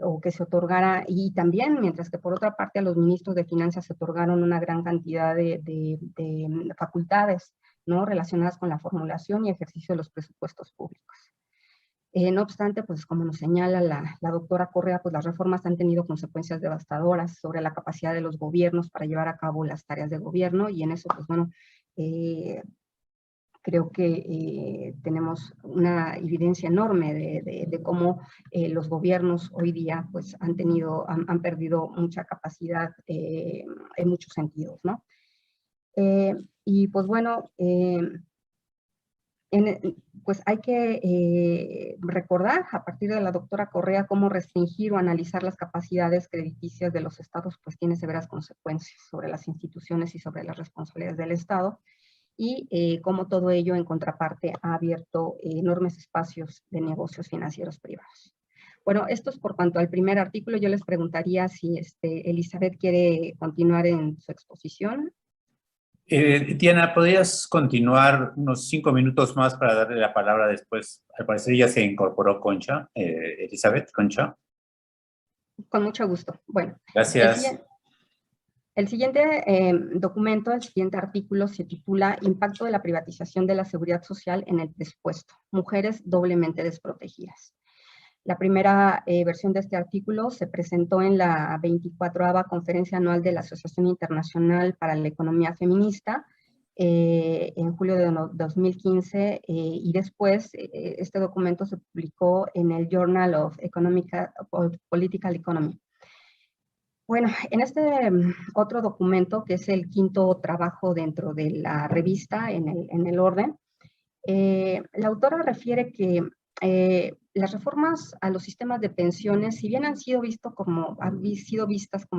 O que se otorgara, y también, mientras que por otra parte a los ministros de Finanzas se otorgaron una gran cantidad de facultades, ¿no? Relacionadas con la formulación y ejercicio de los presupuestos públicos. No obstante, pues como nos señala la doctora Correa, pues las reformas han tenido consecuencias devastadoras sobre la capacidad de los gobiernos para llevar a cabo las tareas de gobierno, y en eso, pues bueno, creo que tenemos una evidencia enorme de cómo los gobiernos hoy día pues han perdido mucha capacidad en muchos sentidos, ¿no? Y pues bueno, pues hay que recordar a partir de la doctora Correa cómo restringir o analizar las capacidades crediticias de los estados pues tiene severas consecuencias sobre las instituciones y sobre las responsabilidades del Estado, y cómo todo ello en contraparte ha abierto enormes espacios de negocios financieros privados. Bueno, esto es por cuanto al primer artículo. Yo les preguntaría si Elizabeth quiere continuar en su exposición. Diana, ¿podrías continuar unos 5 minutos más para darle la palabra después? Al parecer ya se incorporó Concha, Elizabeth, Concha. Con mucho gusto. Bueno, gracias. El siguiente documento, el siguiente artículo se titula Impacto de la privatización de la seguridad social en el presupuesto. Mujeres doblemente desprotegidas. La primera versión de este artículo se presentó en la 24ª Conferencia Anual de la Asociación Internacional para la Economía Feminista en julio de 2015, y después este documento se publicó en el Journal of Political Economy. Bueno, en este otro documento, que es el quinto trabajo dentro de la revista, en el orden, la autora refiere que las reformas a los sistemas de pensiones, si bien han sido vistas como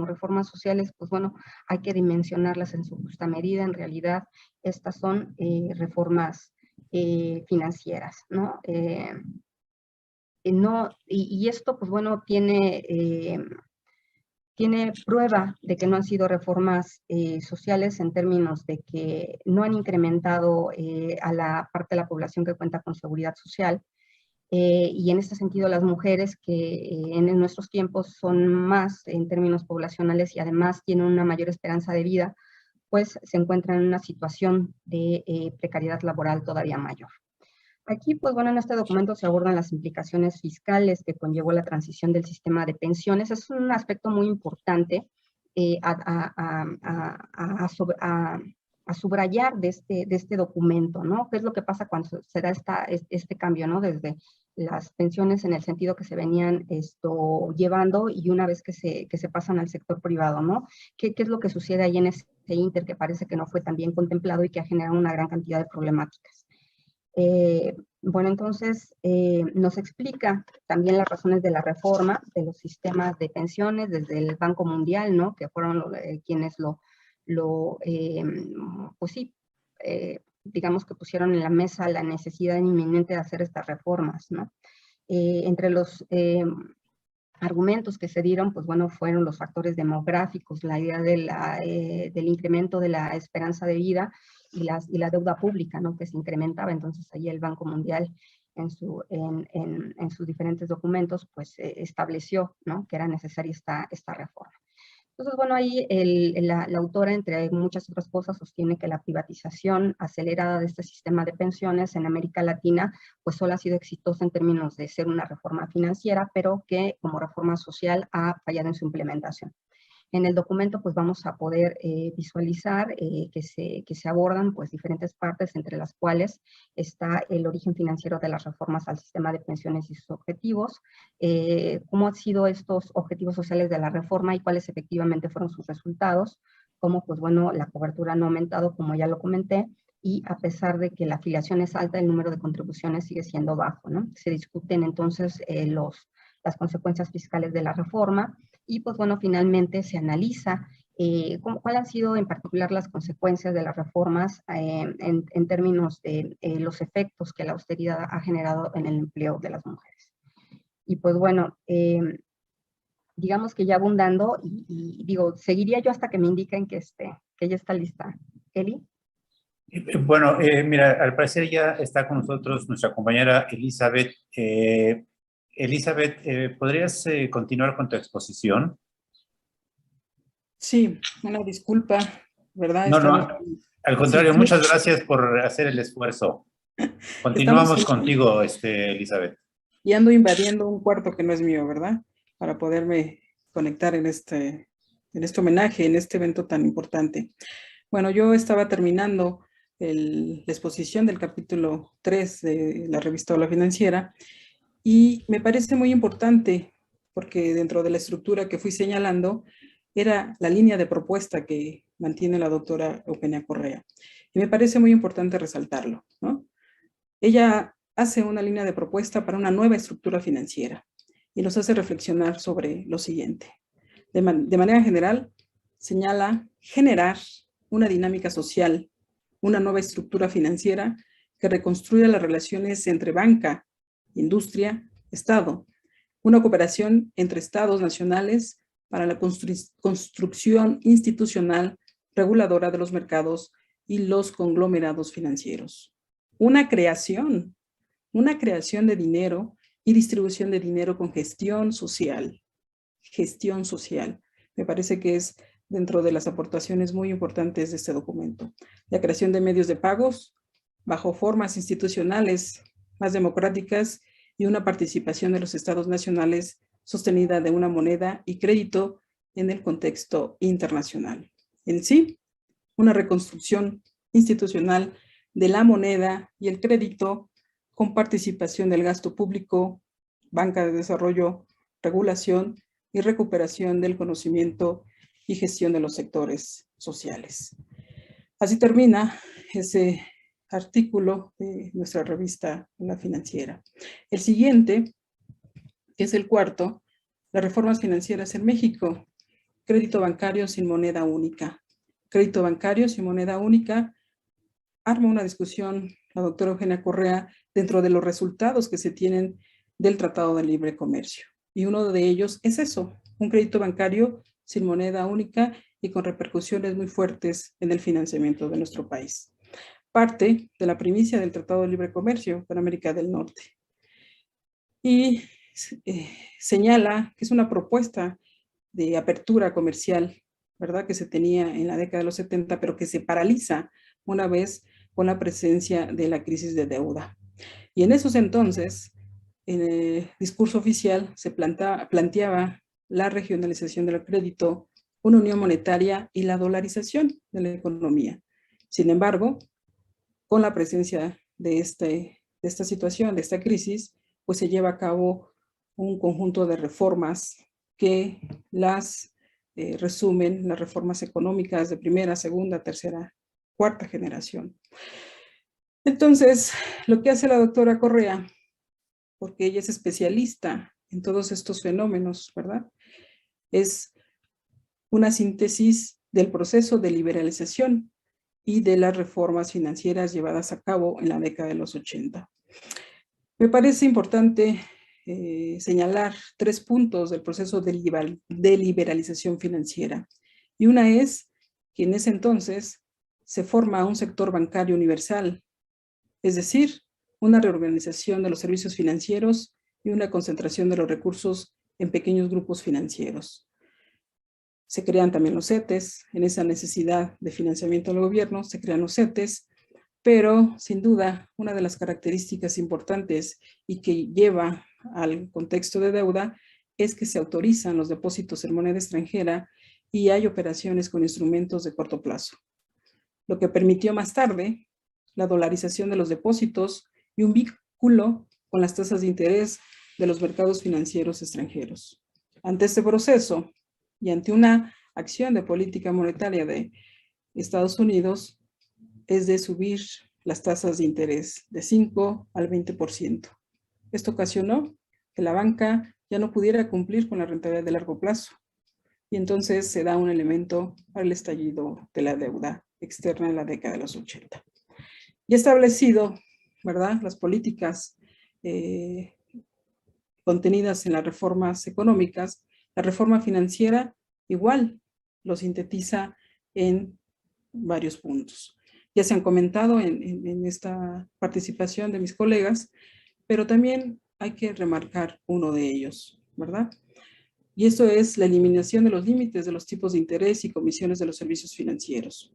reformas sociales, pues bueno, hay que dimensionarlas en su justa medida. En realidad, estas son reformas financieras, ¿no? Y esto, pues bueno, tiene prueba de que no han sido reformas sociales en términos de que no han incrementado a la parte de la población que cuenta con seguridad social. Y en este sentido, las mujeres que en nuestros tiempos son más en términos poblacionales y además tienen una mayor esperanza de vida, pues se encuentran en una situación de precariedad laboral todavía mayor. Aquí, pues bueno, en este documento se abordan las implicaciones fiscales que conllevó la transición del sistema de pensiones. Es un aspecto muy importante a subrayar de este documento, ¿no? ¿Qué es lo que pasa cuando se da este cambio, ¿no? Desde las pensiones en el sentido que se venían llevando y una vez que se pasan al sector privado, ¿no? ¿Qué es lo que sucede ahí en ese inter que parece que no fue tan bien contemplado y que ha generado una gran cantidad de problemáticas? Bueno, entonces nos explica también las razones de la reforma de los sistemas de pensiones desde el Banco Mundial, ¿no? Que fueron quienes pues sí, digamos que pusieron en la mesa la necesidad inminente de hacer estas reformas, ¿no? Entre los argumentos que se dieron, pues bueno, fueron los factores demográficos, la idea del incremento de la esperanza de vida y la deuda pública, ¿no? Que se incrementaba. Entonces ahí el Banco Mundial en sus diferentes documentos pues estableció, ¿no? Que era necesaria esta reforma. Entonces, bueno, ahí la autora, entre muchas otras cosas, sostiene que la privatización acelerada de este sistema de pensiones en América Latina, pues solo ha sido exitosa en términos de ser una reforma financiera, pero que como reforma social ha fallado en su implementación. En el documento pues vamos a poder visualizar que se abordan pues diferentes partes, entre las cuales está el origen financiero de las reformas al sistema de pensiones y sus objetivos, cómo han sido estos objetivos sociales de la reforma y cuáles efectivamente fueron sus resultados, cómo pues bueno la cobertura no ha aumentado como ya lo comenté, y a pesar de que la afiliación es alta, el número de contribuciones sigue siendo bajo, ¿no? Se discuten entonces las consecuencias fiscales de la reforma Y pues bueno, finalmente se analiza cuáles han sido en particular las consecuencias de las reformas en términos de los efectos que la austeridad ha generado en el empleo de las mujeres. Y pues bueno, digamos que ya abundando, y digo, seguiría yo hasta que me indiquen que ya está lista. Eli. Bueno, mira, al parecer ya está con nosotros nuestra compañera Elizabeth. Elizabeth, ¿podrías continuar con tu exposición? Sí, una disculpa, ¿verdad? No, Estamos, al sí, contrario, muchas gracias por hacer el esfuerzo. estamos Continuamos contigo, Elizabeth. y ando invadiendo un cuarto que no es mío, ¿verdad? Para poderme conectar en este homenaje, en este evento tan importante. Bueno, yo estaba terminando la exposición del capítulo 3 de la revista Hola Financiera y me parece muy importante porque dentro de la estructura que fui señalando era la línea de propuesta que mantiene la doctora Eugenia Correa. Y me parece muy importante resaltarlo, ¿no? Ella hace una línea de propuesta para una nueva estructura financiera y nos hace reflexionar sobre lo siguiente. De manera general, señala generar una dinámica social, una nueva estructura financiera que reconstruya las relaciones entre banca, industria, Estado, una cooperación entre estados nacionales para la construcción institucional reguladora de los mercados y los conglomerados financieros. Una creación de dinero y distribución de dinero con gestión social. Gestión social. Me parece que es dentro de las aportaciones muy importantes de este documento. La creación de medios de pagos bajo formas institucionales más democráticas y una participación de los estados nacionales sostenida de una moneda y crédito en el contexto internacional. En sí, una reconstrucción institucional de la moneda y el crédito con participación del gasto público, banca de desarrollo, regulación y recuperación del conocimiento y gestión de los sectores sociales. Así termina ese artículo de nuestra revista La Financiera. El siguiente, que es el cuarto, las reformas financieras en México, crédito bancario sin moneda única. Crédito bancario sin moneda única, arma una discusión la doctora Eugenia Correa dentro de los resultados que se tienen del Tratado de Libre Comercio. Y uno de ellos es eso, un crédito bancario sin moneda única y con repercusiones muy fuertes en el financiamiento de nuestro país. Parte de la primicia del Tratado de Libre Comercio con América del Norte. Y señala que es una propuesta de apertura comercial, ¿verdad?, que se tenía en la década de los 70, pero que se paraliza una vez con la presencia de la crisis de deuda. Y en esos entonces, en el discurso oficial se planteaba la regionalización del crédito, una unión monetaria y la dolarización de la economía. Sin embargo, con la presencia de esta situación, de esta crisis, pues se lleva a cabo un conjunto de reformas que las resumen, las reformas económicas de primera, segunda, tercera, cuarta generación. Entonces, lo que hace la doctora Correa, porque ella es especialista en todos estos fenómenos, ¿verdad?, es una síntesis del proceso de liberalización y de las reformas financieras llevadas a cabo en la década de los 80. Me parece importante señalar 3 puntos del proceso de liberalización financiera. Y una es que en ese entonces se forma un sector bancario universal, es decir, una reorganización de los servicios financieros y una concentración de los recursos en pequeños grupos financieros. Se crean también los CETES, en esa necesidad de financiamiento del gobierno, se crean los CETES, pero sin duda una de las características importantes y que lleva al contexto de deuda es que se autorizan los depósitos en moneda extranjera y hay operaciones con instrumentos de corto plazo, lo que permitió más tarde la dolarización de los depósitos y un vínculo con las tasas de interés de los mercados financieros extranjeros. Ante este proceso y ante una acción de política monetaria de Estados Unidos, es de subir las tasas de interés de 5 al 20%. Esto ocasionó que la banca ya no pudiera cumplir con la rentabilidad de largo plazo y entonces se da un elemento para el estallido de la deuda externa en la década de los 80. Y establecido, ¿verdad?, las políticas contenidas en las reformas económicas, la reforma financiera igual lo sintetiza en varios puntos. Ya se han comentado en esta participación de mis colegas, pero también hay que remarcar uno de ellos, ¿verdad? Y esto es la eliminación de los límites de los tipos de interés y comisiones de los servicios financieros.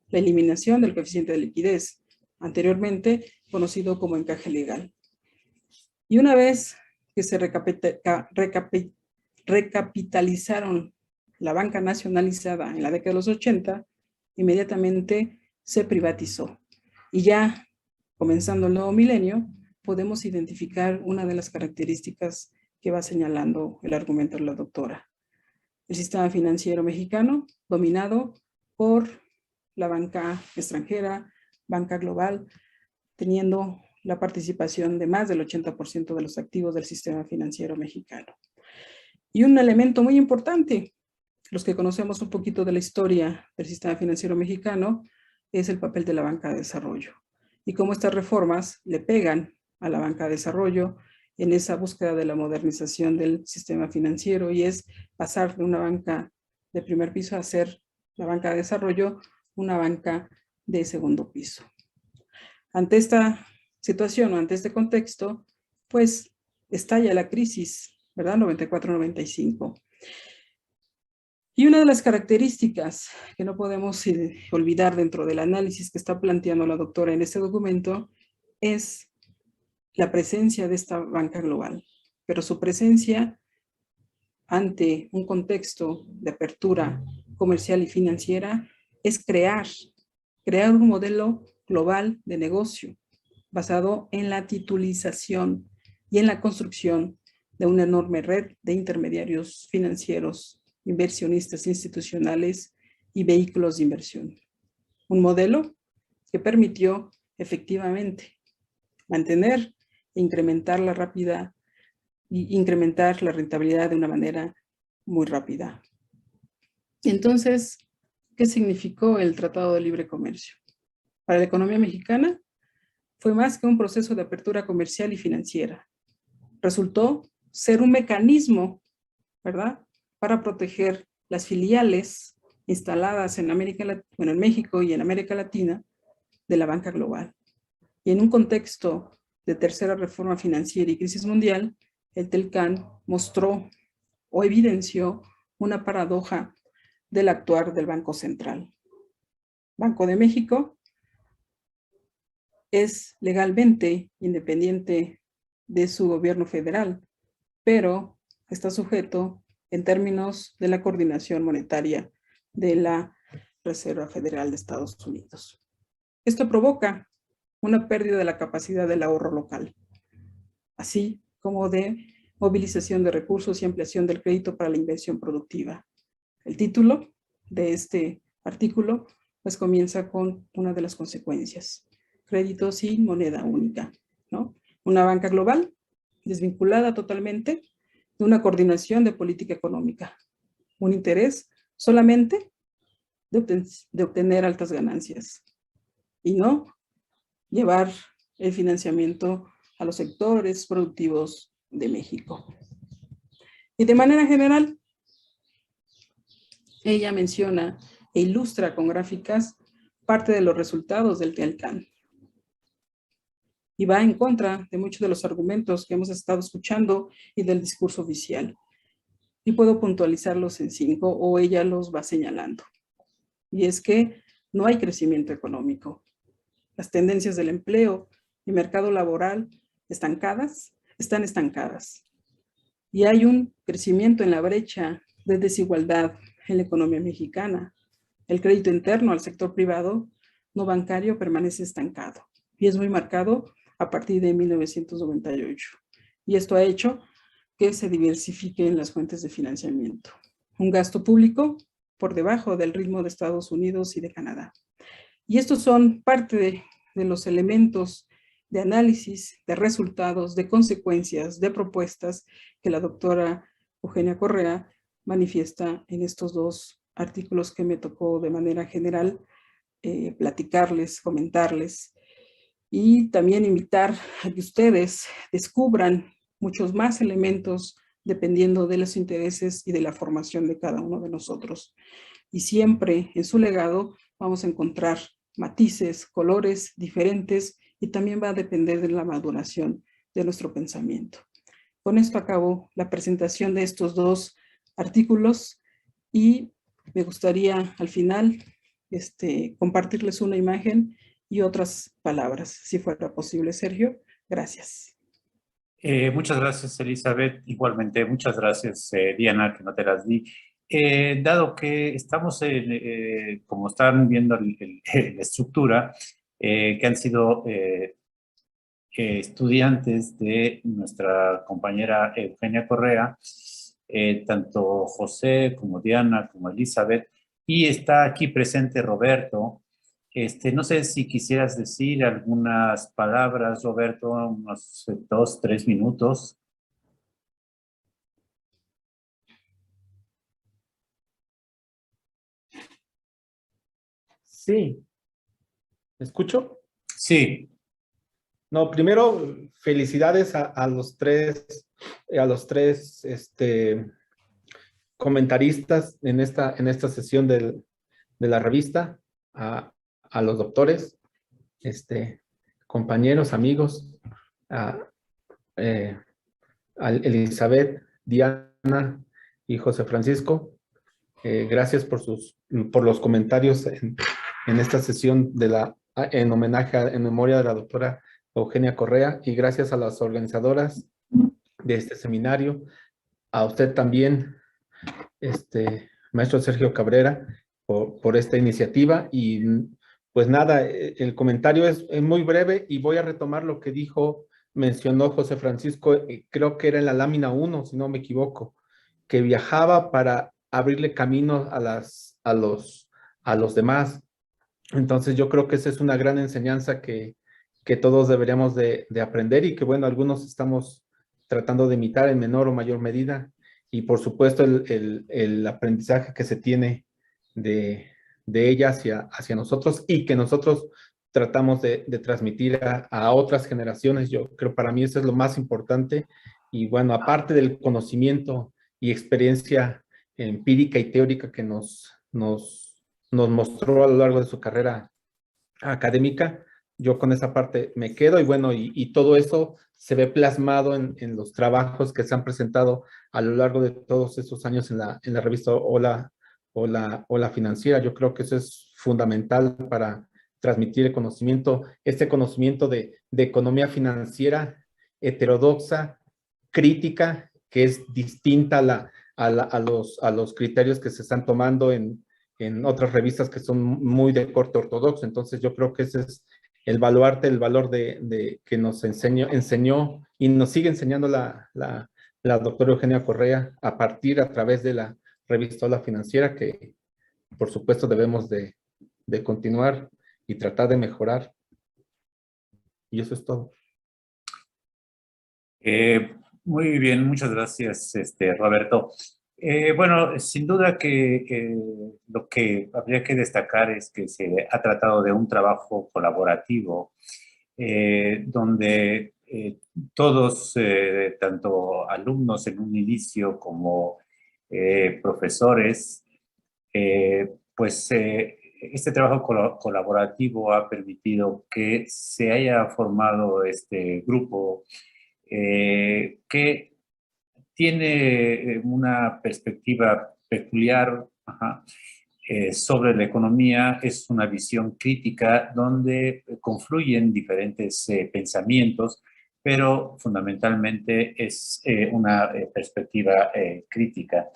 La eliminación del coeficiente de liquidez, anteriormente conocido como encaje legal. Y una vez que se recapitalizaron la banca nacionalizada en la década de los 80, inmediatamente se privatizó. Y ya comenzando el nuevo milenio, podemos identificar una de las características que va señalando el argumento de la doctora. El sistema financiero mexicano dominado por la banca extranjera, banca global, teniendo la participación de más del 80% de los activos del sistema financiero mexicano. Y un elemento muy importante, los que conocemos un poquito de la historia del sistema financiero mexicano, es el papel de la banca de desarrollo. Y cómo estas reformas le pegan a la banca de desarrollo en esa búsqueda de la modernización del sistema financiero, y es pasar de una banca de primer piso a ser la banca de desarrollo, una banca de segundo piso. Ante esta situación o ante este contexto, pues estalla la crisis, ¿verdad? 94-95. Y una de las características que no podemos olvidar dentro del análisis que está planteando la doctora en este documento es la presencia de esta banca global, pero su presencia ante un contexto de apertura comercial y financiera es crear un modelo global de negocio basado en la titulización y en la construcción de una enorme red de intermediarios financieros, inversionistas institucionales y vehículos de inversión. Un modelo que permitió efectivamente mantener e incrementar la rentabilidad de una manera muy rápida. Entonces, ¿qué significó el Tratado de Libre Comercio? Para la economía mexicana fue más que un proceso de apertura comercial y financiera. Resultó ser un mecanismo, ¿verdad?, para proteger las filiales instaladas en en México y en América Latina de la banca global. Y en un contexto de tercera reforma financiera y crisis mundial, el TELCAN mostró o evidenció una paradoja del actuar del Banco Central. Banco de México es legalmente independiente de su gobierno federal, pero está sujeto en términos de la coordinación monetaria de la Reserva Federal de Estados Unidos. Esto provoca una pérdida de la capacidad del ahorro local, así como de movilización de recursos y ampliación del crédito para la inversión productiva. El título de este artículo pues comienza con una de las consecuencias: crédito sin moneda única, ¿no? Una banca global desvinculada totalmente de una coordinación de política económica, un interés solamente de obtener altas ganancias y no llevar el financiamiento a los sectores productivos de México. Y de manera general, ella menciona e ilustra con gráficas parte de los resultados del TELCAN. Y va en contra de muchos de los argumentos que hemos estado escuchando y del discurso oficial. Y puedo puntualizarlos en 5, o ella los va señalando. Y es que no hay crecimiento económico. Las tendencias del empleo y mercado laboral están estancadas. Y hay un crecimiento en la brecha de desigualdad en la economía mexicana. El crédito interno al sector privado no bancario permanece estancado y es muy marcado a partir de 1998. Y esto ha hecho que se diversifiquen las fuentes de financiamiento. Un gasto público por debajo del ritmo de Estados Unidos y de Canadá. Y estos son parte de los elementos de análisis, de resultados, de consecuencias, de propuestas que la doctora Eugenia Correa manifiesta en estos dos artículos que me tocó de manera general platicarles, comentarles, y también invitar a que ustedes descubran muchos más elementos dependiendo de los intereses y de la formación de cada uno de nosotros. Y siempre en su legado vamos a encontrar matices, colores diferentes, y también va a depender de la maduración de nuestro pensamiento. Con esto acabo la presentación de estos dos artículos y me gustaría al final compartirles una imagen y otras palabras, si fuera posible. Sergio, gracias. Muchas gracias, Elizabeth. Igualmente, muchas gracias, Diana, que no te las di. Dado que estamos, como están viendo la estructura, que han sido estudiantes de nuestra compañera Eugenia Correa, tanto José como Diana como Elizabeth, y está aquí presente Roberto. No sé si quisieras decir algunas palabras, Roberto, unos 2, 3 minutos. Sí, ¿me escucho? Sí. No, primero, felicidades a los tres, comentaristas en esta sesión de la revista, a los doctores, compañeros, amigos, a Elizabeth, Diana y José Francisco. Gracias por los comentarios en esta sesión en homenaje, en memoria de la doctora Eugenia Correa, y gracias a las organizadoras de este seminario, a usted también, maestro Sergio Cabrera, por esta iniciativa. Y pues nada, el comentario es muy breve y voy a retomar lo que mencionó José Francisco, creo que era en la lámina 1, si no me equivoco, que viajaba para abrirle camino a los demás. Entonces yo creo que esa es una gran enseñanza que todos deberíamos de aprender, y que bueno, algunos estamos tratando de imitar en menor o mayor medida, y por supuesto el aprendizaje que se tiene de ella hacia nosotros, y que nosotros tratamos de transmitir a otras generaciones. Yo creo, para mí eso es lo más importante. Y bueno, aparte del conocimiento y experiencia empírica y teórica que nos mostró a lo largo de su carrera académica, yo con esa parte me quedo. Y bueno, y todo eso se ve plasmado en los trabajos que se han presentado a lo largo de todos estos años en la revista Hola Financiera. Yo creo que eso es fundamental para transmitir el conocimiento, este conocimiento de economía financiera heterodoxa, crítica, que es distinta a los criterios que se están tomando en otras revistas que son muy de corte ortodoxo. Entonces yo creo que ese es el baluarte, el valor de que nos enseñó y nos sigue enseñando la doctora Eugenia Correa a través de la revista Hola Financiera, que por supuesto debemos de continuar y tratar de mejorar. Y eso es todo. Muy bien, muchas gracias, Roberto. Bueno, sin duda que lo que habría que destacar es que se ha tratado de un trabajo colaborativo, donde todos, tanto alumnos en un inicio como profesores, pues este trabajo colaborativo ha permitido que se haya formado este grupo que tiene una perspectiva peculiar sobre la economía. Es una visión crítica donde confluyen diferentes pensamientos, pero fundamentalmente es una perspectiva crítica.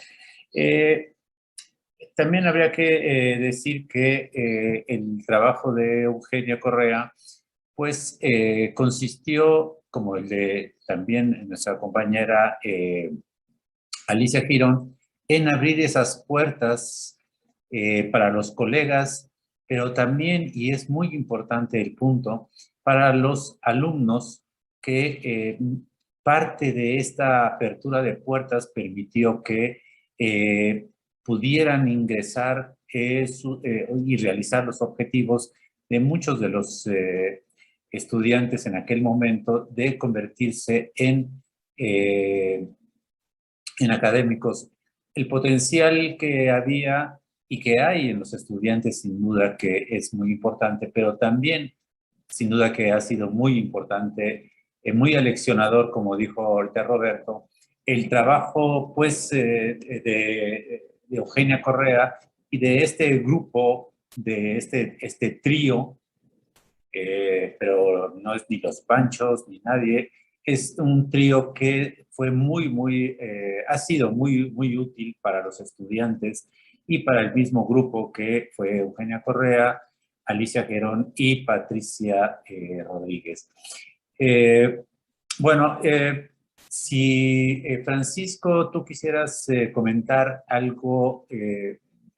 También habría que decir que el trabajo de Eugenia Correa pues consistió, como el de también nuestra compañera Alicia Girón, en abrir esas puertas para los colegas, pero también, y es muy importante el punto, para los alumnos, que parte de esta apertura de puertas permitió que pudieran ingresar y realizar los objetivos de muchos de los estudiantes en aquel momento de convertirse en académicos. El potencial que había y que hay en los estudiantes, sin duda que es muy importante, pero también, sin duda que ha sido muy importante, muy aleccionador, como dijo ahorita Roberto, el trabajo, pues, de Eugenia Correa y de este grupo, de este trío, pero no es ni los Panchos ni nadie, es un trío que fue ha sido muy útil para los estudiantes y para el mismo grupo que fue Eugenia Correa, Alicia Gerón y Patricia Rodríguez. Bueno, si Francisco, tú quisieras comentar algo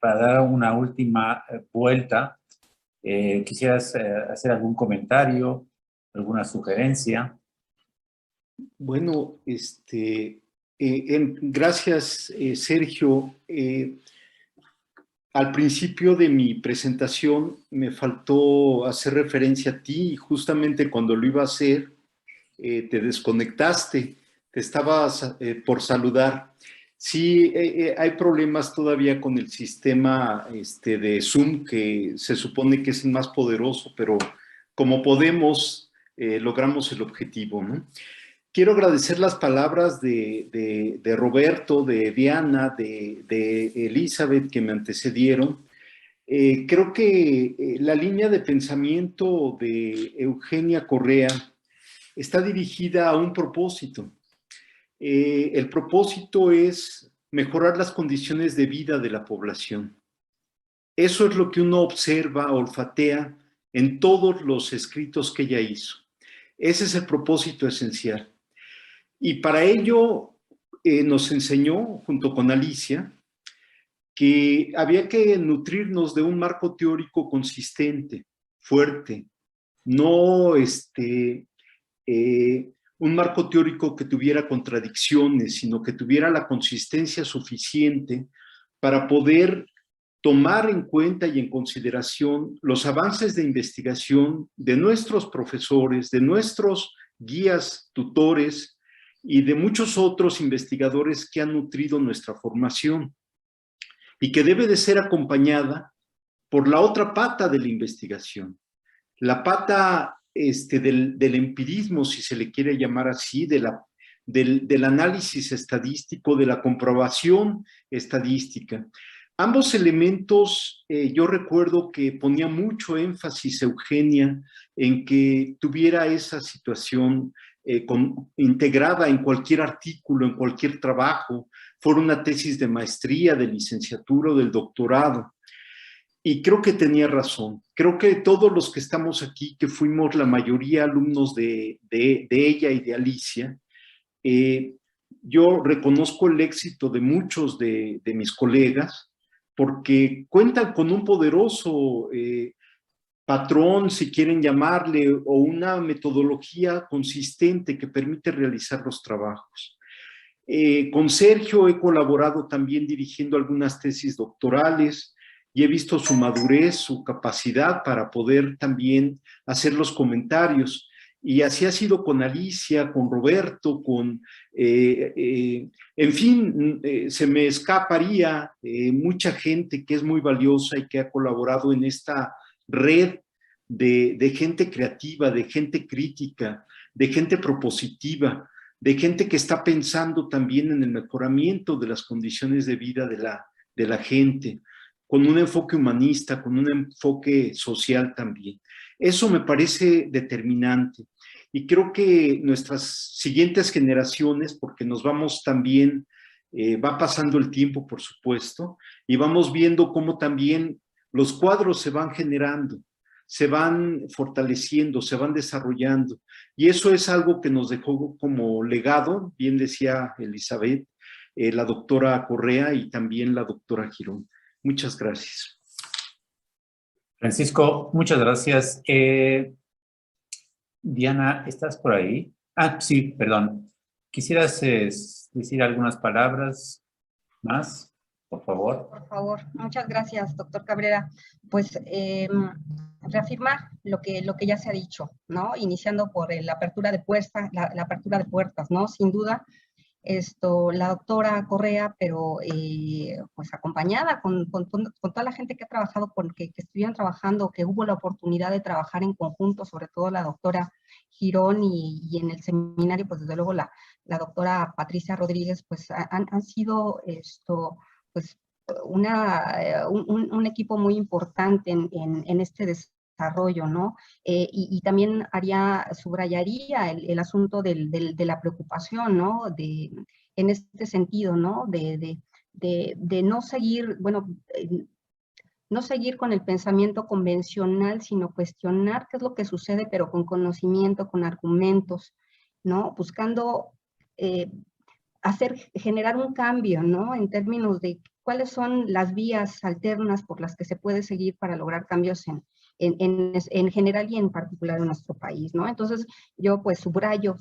para dar una última vuelta, ¿quisieras hacer algún comentario, alguna sugerencia? Bueno, gracias, Sergio. Al principio de mi presentación me faltó hacer referencia a ti y justamente cuando lo iba a hacer te desconectaste, te estabas por saludar. Sí, hay problemas todavía con el sistema de Zoom, que se supone que es el más poderoso, pero como podemos, logramos el objetivo, ¿no? Quiero agradecer las palabras de Roberto, de Diana, de Elizabeth que me antecedieron. Creo que la línea de pensamiento de Eugenia Correa está dirigida a un propósito. El propósito es mejorar las condiciones de vida de la población. Eso es lo que uno observa, olfatea en todos los escritos que ella hizo. Ese es el propósito esencial. Y para ello nos enseñó, junto con Alicia, que había que nutrirnos de un marco teórico consistente, fuerte, no un marco teórico que tuviera contradicciones, sino que tuviera la consistencia suficiente para poder tomar en cuenta y en consideración los avances de investigación de nuestros profesores, de nuestros guías, tutores y de muchos otros investigadores que han nutrido nuestra formación y que debe de ser acompañada por la otra pata de la investigación, la pata del empirismo, si se le quiere llamar así, del análisis estadístico, de la comprobación estadística. Ambos elementos, yo recuerdo que ponía mucho énfasis Eugenia en que tuviera esa situación integrada en cualquier artículo, en cualquier trabajo, fuera una tesis de maestría, de licenciatura o del doctorado. Y creo que tenía razón. Creo que todos los que estamos aquí, que fuimos la mayoría alumnos de ella y de Alicia, yo reconozco el éxito de muchos de mis colegas porque cuentan con un poderoso patrón, si quieren llamarle, o una metodología consistente que permite realizar los trabajos. Con Sergio he colaborado también dirigiendo algunas tesis doctorales y he visto su madurez, su capacidad para poder también hacer los comentarios. Y así ha sido con Alicia, con Roberto, en fin, se me escaparía mucha gente que es muy valiosa y que ha colaborado en esta red de gente creativa, de gente crítica, de gente propositiva, de gente que está pensando también en el mejoramiento de las condiciones de vida de la gente, con un enfoque humanista, con un enfoque social también. Eso me parece determinante. Y creo que nuestras siguientes generaciones, porque nos vamos también, va pasando el tiempo, por supuesto, y vamos viendo cómo también los cuadros se van generando, se van fortaleciendo, se van desarrollando. Y eso es algo que nos dejó como legado, bien decía Elizabeth, la doctora Correa y también la doctora Girón. Muchas gracias. Francisco, muchas gracias. Diana, ¿estás por ahí? Ah, sí, perdón. ¿Quisieras decir algunas palabras más? por favor. Por favor, muchas gracias, doctor Cabrera. Pues reafirmar lo que ya se ha dicho, ¿no? Iniciando por la apertura de puertas, la apertura de puertas, ¿no? Sin duda, la doctora Correa, pero pues acompañada con toda la gente que ha trabajado, que estuvieron trabajando, que hubo la oportunidad de trabajar en conjunto, sobre todo la doctora Girón y en el seminario, pues desde luego la doctora Patricia Rodríguez, pues han sido pues un equipo muy importante en este desarrollo, ¿no? Y también subrayaría el asunto de la preocupación, ¿no? En este sentido, ¿no? De no seguir, bueno, no seguir con el pensamiento convencional, sino cuestionar qué es lo que sucede, pero con conocimiento, con argumentos, ¿no? Buscando generar un cambio, ¿no? En términos de cuáles son las vías alternas por las que se puede seguir para lograr cambios en general y en particular en nuestro país, ¿no? Entonces, yo pues subrayo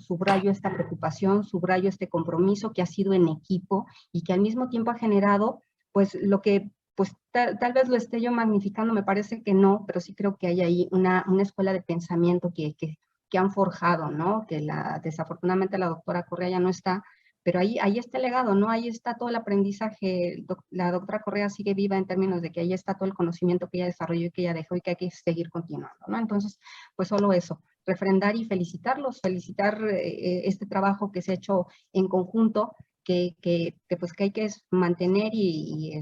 esta preocupación, subrayo este compromiso que ha sido en equipo y que al mismo tiempo ha generado, pues, lo que, pues, tal vez lo esté yo magnificando, me parece que no, pero sí creo que hay ahí una escuela de pensamiento que han forjado, ¿no? Que desafortunadamente la doctora Correa ya no está, pero ahí está el legado, ¿no? Ahí está todo el aprendizaje. La doctora Correa sigue viva en términos de que ahí está todo el conocimiento que ella desarrolló y que ella dejó y que hay que seguir continuando, ¿no? Entonces, pues solo eso, refrendar y felicitarlos, felicitar este trabajo que se ha hecho en conjunto, que hay que mantener y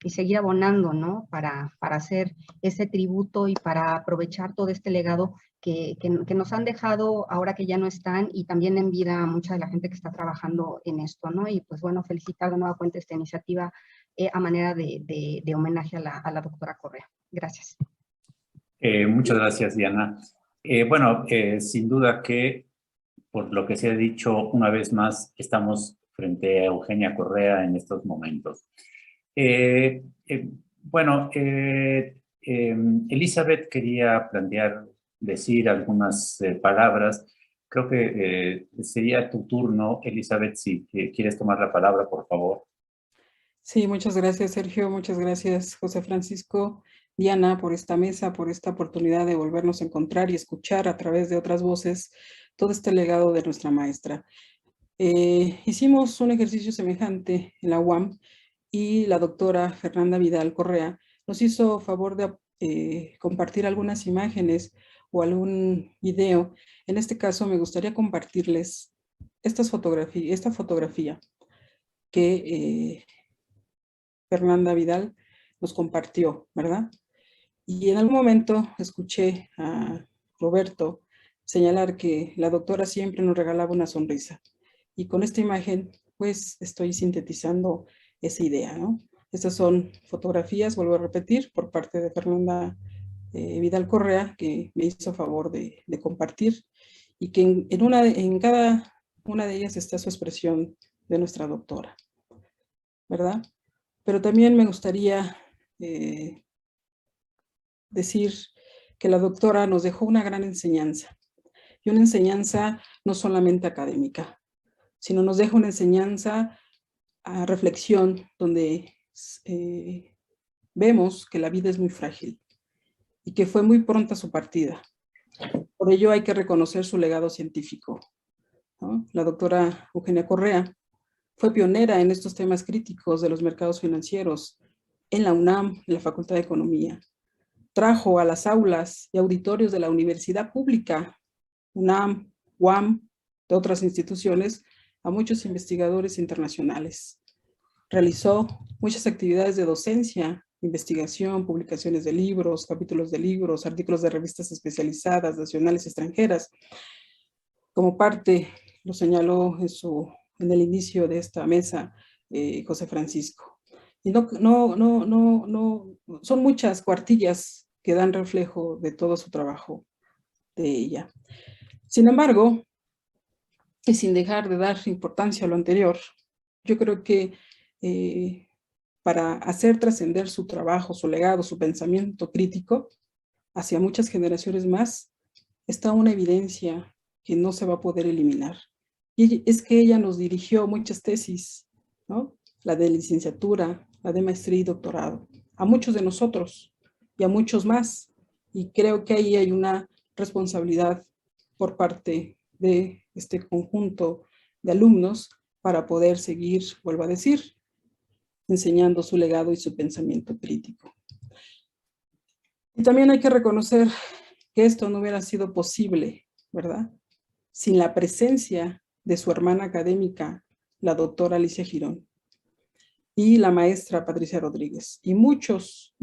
seguir abonando, ¿no? Para hacer ese tributo y para aprovechar todo este legado que nos han dejado ahora que ya no están y también en vida a mucha de la gente que está trabajando en esto, ¿no? Y pues bueno, felicitar de nueva cuenta esta iniciativa a manera de homenaje a la doctora Correa. Gracias. Muchas gracias, Diana. Bueno, sin duda que por lo que se ha dicho una vez más, estamos frente a Eugenia Correa en estos momentos. Bueno, Elizabeth quería decir algunas palabras. Creo que sería tu turno, Elizabeth, si quieres tomar la palabra, por favor. Sí, muchas gracias, Sergio. Muchas gracias, José Francisco, Diana, por esta mesa, por esta oportunidad de volvernos a encontrar y escuchar a través de otras voces todo este legado de nuestra maestra. Hicimos un ejercicio semejante en la UAM y la doctora Fernanda Vidal Correa nos hizo favor de compartir algunas imágenes o algún video. En este caso me gustaría compartirles esta fotografía que Fernanda Vidal nos compartió, ¿verdad? Y en algún momento escuché a Roberto señalar que la doctora siempre nos regalaba una sonrisa. Y con esta imagen, pues, estoy sintetizando esa idea, ¿no? Estas son fotografías, vuelvo a repetir, por parte de Fernanda Vidal Correa, que me hizo favor de compartir, y que en cada una de ellas está su expresión de nuestra doctora, ¿verdad? Pero también me gustaría decir que la doctora nos dejó una gran enseñanza, y una enseñanza no solamente académica, sino nos deja una enseñanza a reflexión donde vemos que la vida es muy frágil y que fue muy pronta su partida. Por ello hay que reconocer su legado científico, ¿no? La doctora Eugenia Correa fue pionera en estos temas críticos de los mercados financieros en la UNAM, en la Facultad de Economía. Trajo a las aulas y auditorios de la universidad pública, UNAM, UAM, de otras instituciones, a muchos investigadores internacionales. Realizó muchas actividades de docencia, investigación, publicaciones de libros, capítulos de libros, artículos de revistas especializadas, nacionales y extranjeras. Como parte, lo señaló en el inicio de esta mesa, José Francisco. Y son muchas cuartillas que dan reflejo de todo su trabajo de ella. Sin embargo, y sin dejar de dar importancia a lo anterior, yo creo que para hacer trascender su trabajo, su legado, su pensamiento crítico hacia muchas generaciones más, está una evidencia que no se va a poder eliminar. Y es que ella nos dirigió muchas tesis, ¿no? la de licenciatura, la de maestría y doctorado, a muchos de nosotros y a muchos más. Y creo que ahí hay una responsabilidad por parte de este conjunto de alumnos para poder seguir, vuelvo a decir, enseñando su legado y su pensamiento crítico. Y también hay que reconocer que esto no hubiera sido posible, ¿verdad?, sin la presencia de su hermana académica, la doctora Alicia Girón, y la maestra Patricia Rodríguez, y muchos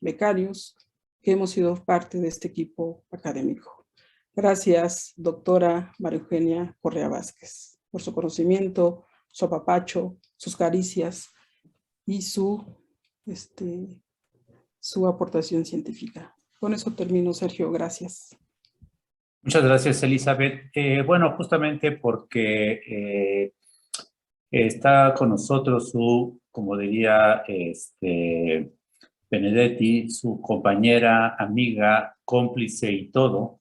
becarios que hemos sido parte de este equipo académico. Gracias, doctora María Eugenia Correa Vázquez, por su conocimiento, su apapacho, sus caricias y su aportación científica. Con eso termino, Sergio. Gracias. Muchas gracias, Elizabeth. Bueno, justamente porque está con nosotros su, como diría Benedetti, su compañera, amiga, cómplice y todo,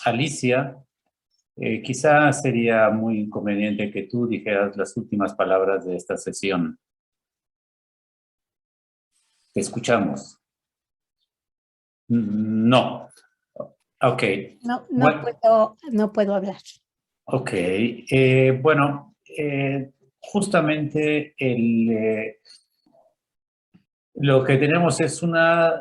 Alicia, quizá sería muy conveniente que tú dijeras las últimas palabras de esta sesión. Te escuchamos. No. Ok. No puedo hablar. Ok. Bueno, justamente lo que tenemos es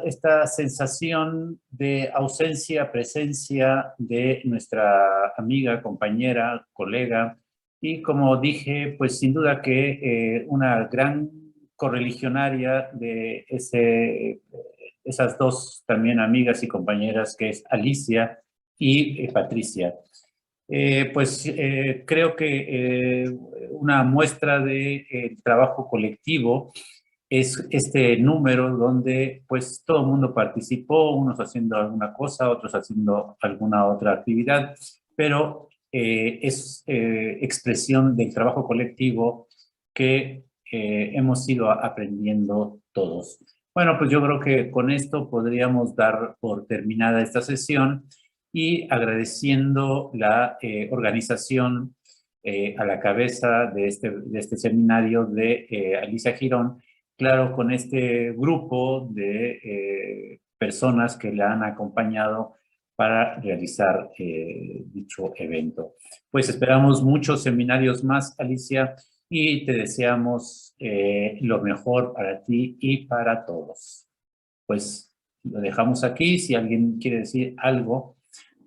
esta sensación de ausencia, presencia de nuestra amiga, compañera, colega, y como dije, pues sin duda que una gran correligionaria de esas dos también amigas y compañeras, que es Alicia y Patricia. Creo que una muestra de trabajo colectivo es este número donde pues todo el mundo participó, unos haciendo alguna cosa, otros haciendo alguna otra actividad, pero es expresión del trabajo colectivo que hemos ido aprendiendo todos. Bueno, pues yo creo que con esto podríamos dar por terminada esta sesión y agradeciendo la organización a la cabeza de este seminario de Alicia Girón, claro, con este grupo de personas que la han acompañado para realizar dicho evento. Pues esperamos muchos seminarios más, Alicia, y te deseamos lo mejor para ti y para todos. Pues lo dejamos aquí. Si alguien quiere decir algo,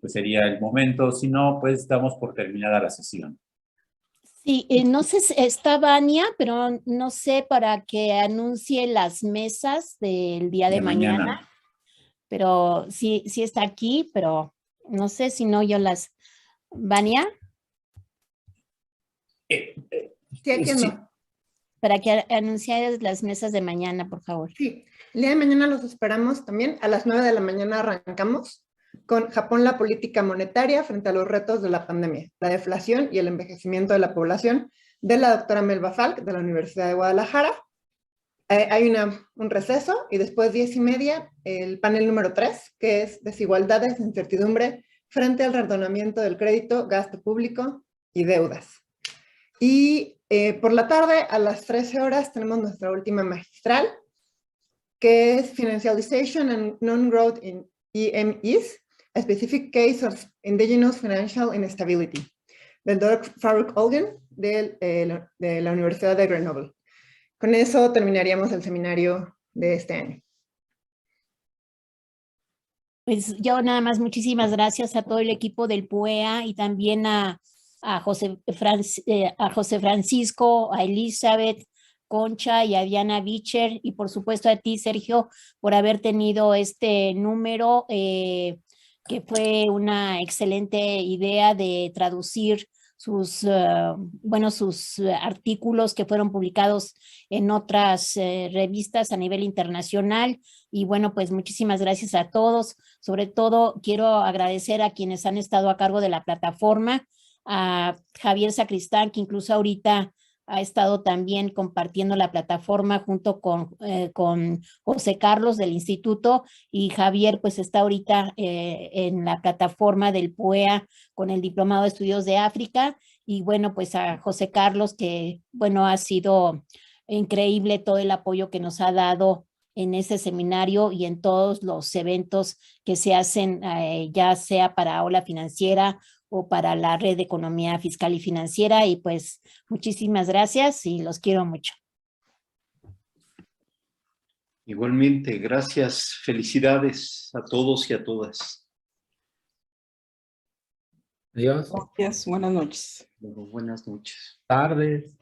pues sería el momento. Si no, pues damos por terminada la sesión. Sí, no sé si está Vania, pero no sé para que anuncie las mesas del día de mañana. Pero sí está aquí, pero no sé si no yo las... ¿Vania? Sí, aquí ando. Para que anunciaras las mesas de mañana, por favor. Sí, el día de mañana los esperamos también. A las 9 de la mañana arrancamos con Japón, la política monetaria frente a los retos de la pandemia, la deflación y el envejecimiento de la población, de la doctora Melba Falk, de la Universidad de Guadalajara. Hay un receso y después 10:30 el panel número 3, que es desigualdades e incertidumbre frente al redonamiento del crédito, gasto público y deudas. Y por la tarde, a las 13 horas, tenemos nuestra última magistral, que es Financialization and Non-Growth in EMEs, a Specific Case of Indigenous Financial Instability, del Dr. Farooq Olgan, de la Universidad de Grenoble. Con eso terminaríamos el seminario de este año. Pues yo nada más muchísimas gracias a todo el equipo del PUEA y también a José Francisco, a Elizabeth, Concha y a Diana Bicher, y por supuesto a ti, Sergio, por haber tenido este número, que fue una excelente idea de traducir sus artículos que fueron publicados en otras revistas a nivel internacional. Y bueno, pues muchísimas gracias a todos. Sobre todo quiero agradecer a quienes han estado a cargo de la plataforma, a Javier Sacristán, que incluso ahorita ha estado también compartiendo la plataforma junto con José Carlos del Instituto, y Javier pues está ahorita en la plataforma del PUEA con el Diplomado de Estudios de África. y bueno, pues a José Carlos, que bueno, ha sido increíble todo el apoyo que nos ha dado en ese seminario y en todos los eventos que se hacen, ya sea para Aula Financiera o para la Red de Economía Fiscal y Financiera. Y pues muchísimas gracias y los quiero mucho. Igualmente, gracias, felicidades a todos y a todas. Adiós. Gracias, buenas noches. Bueno, buenas noches. Tardes.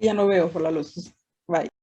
Ya no veo por la luz. Bye.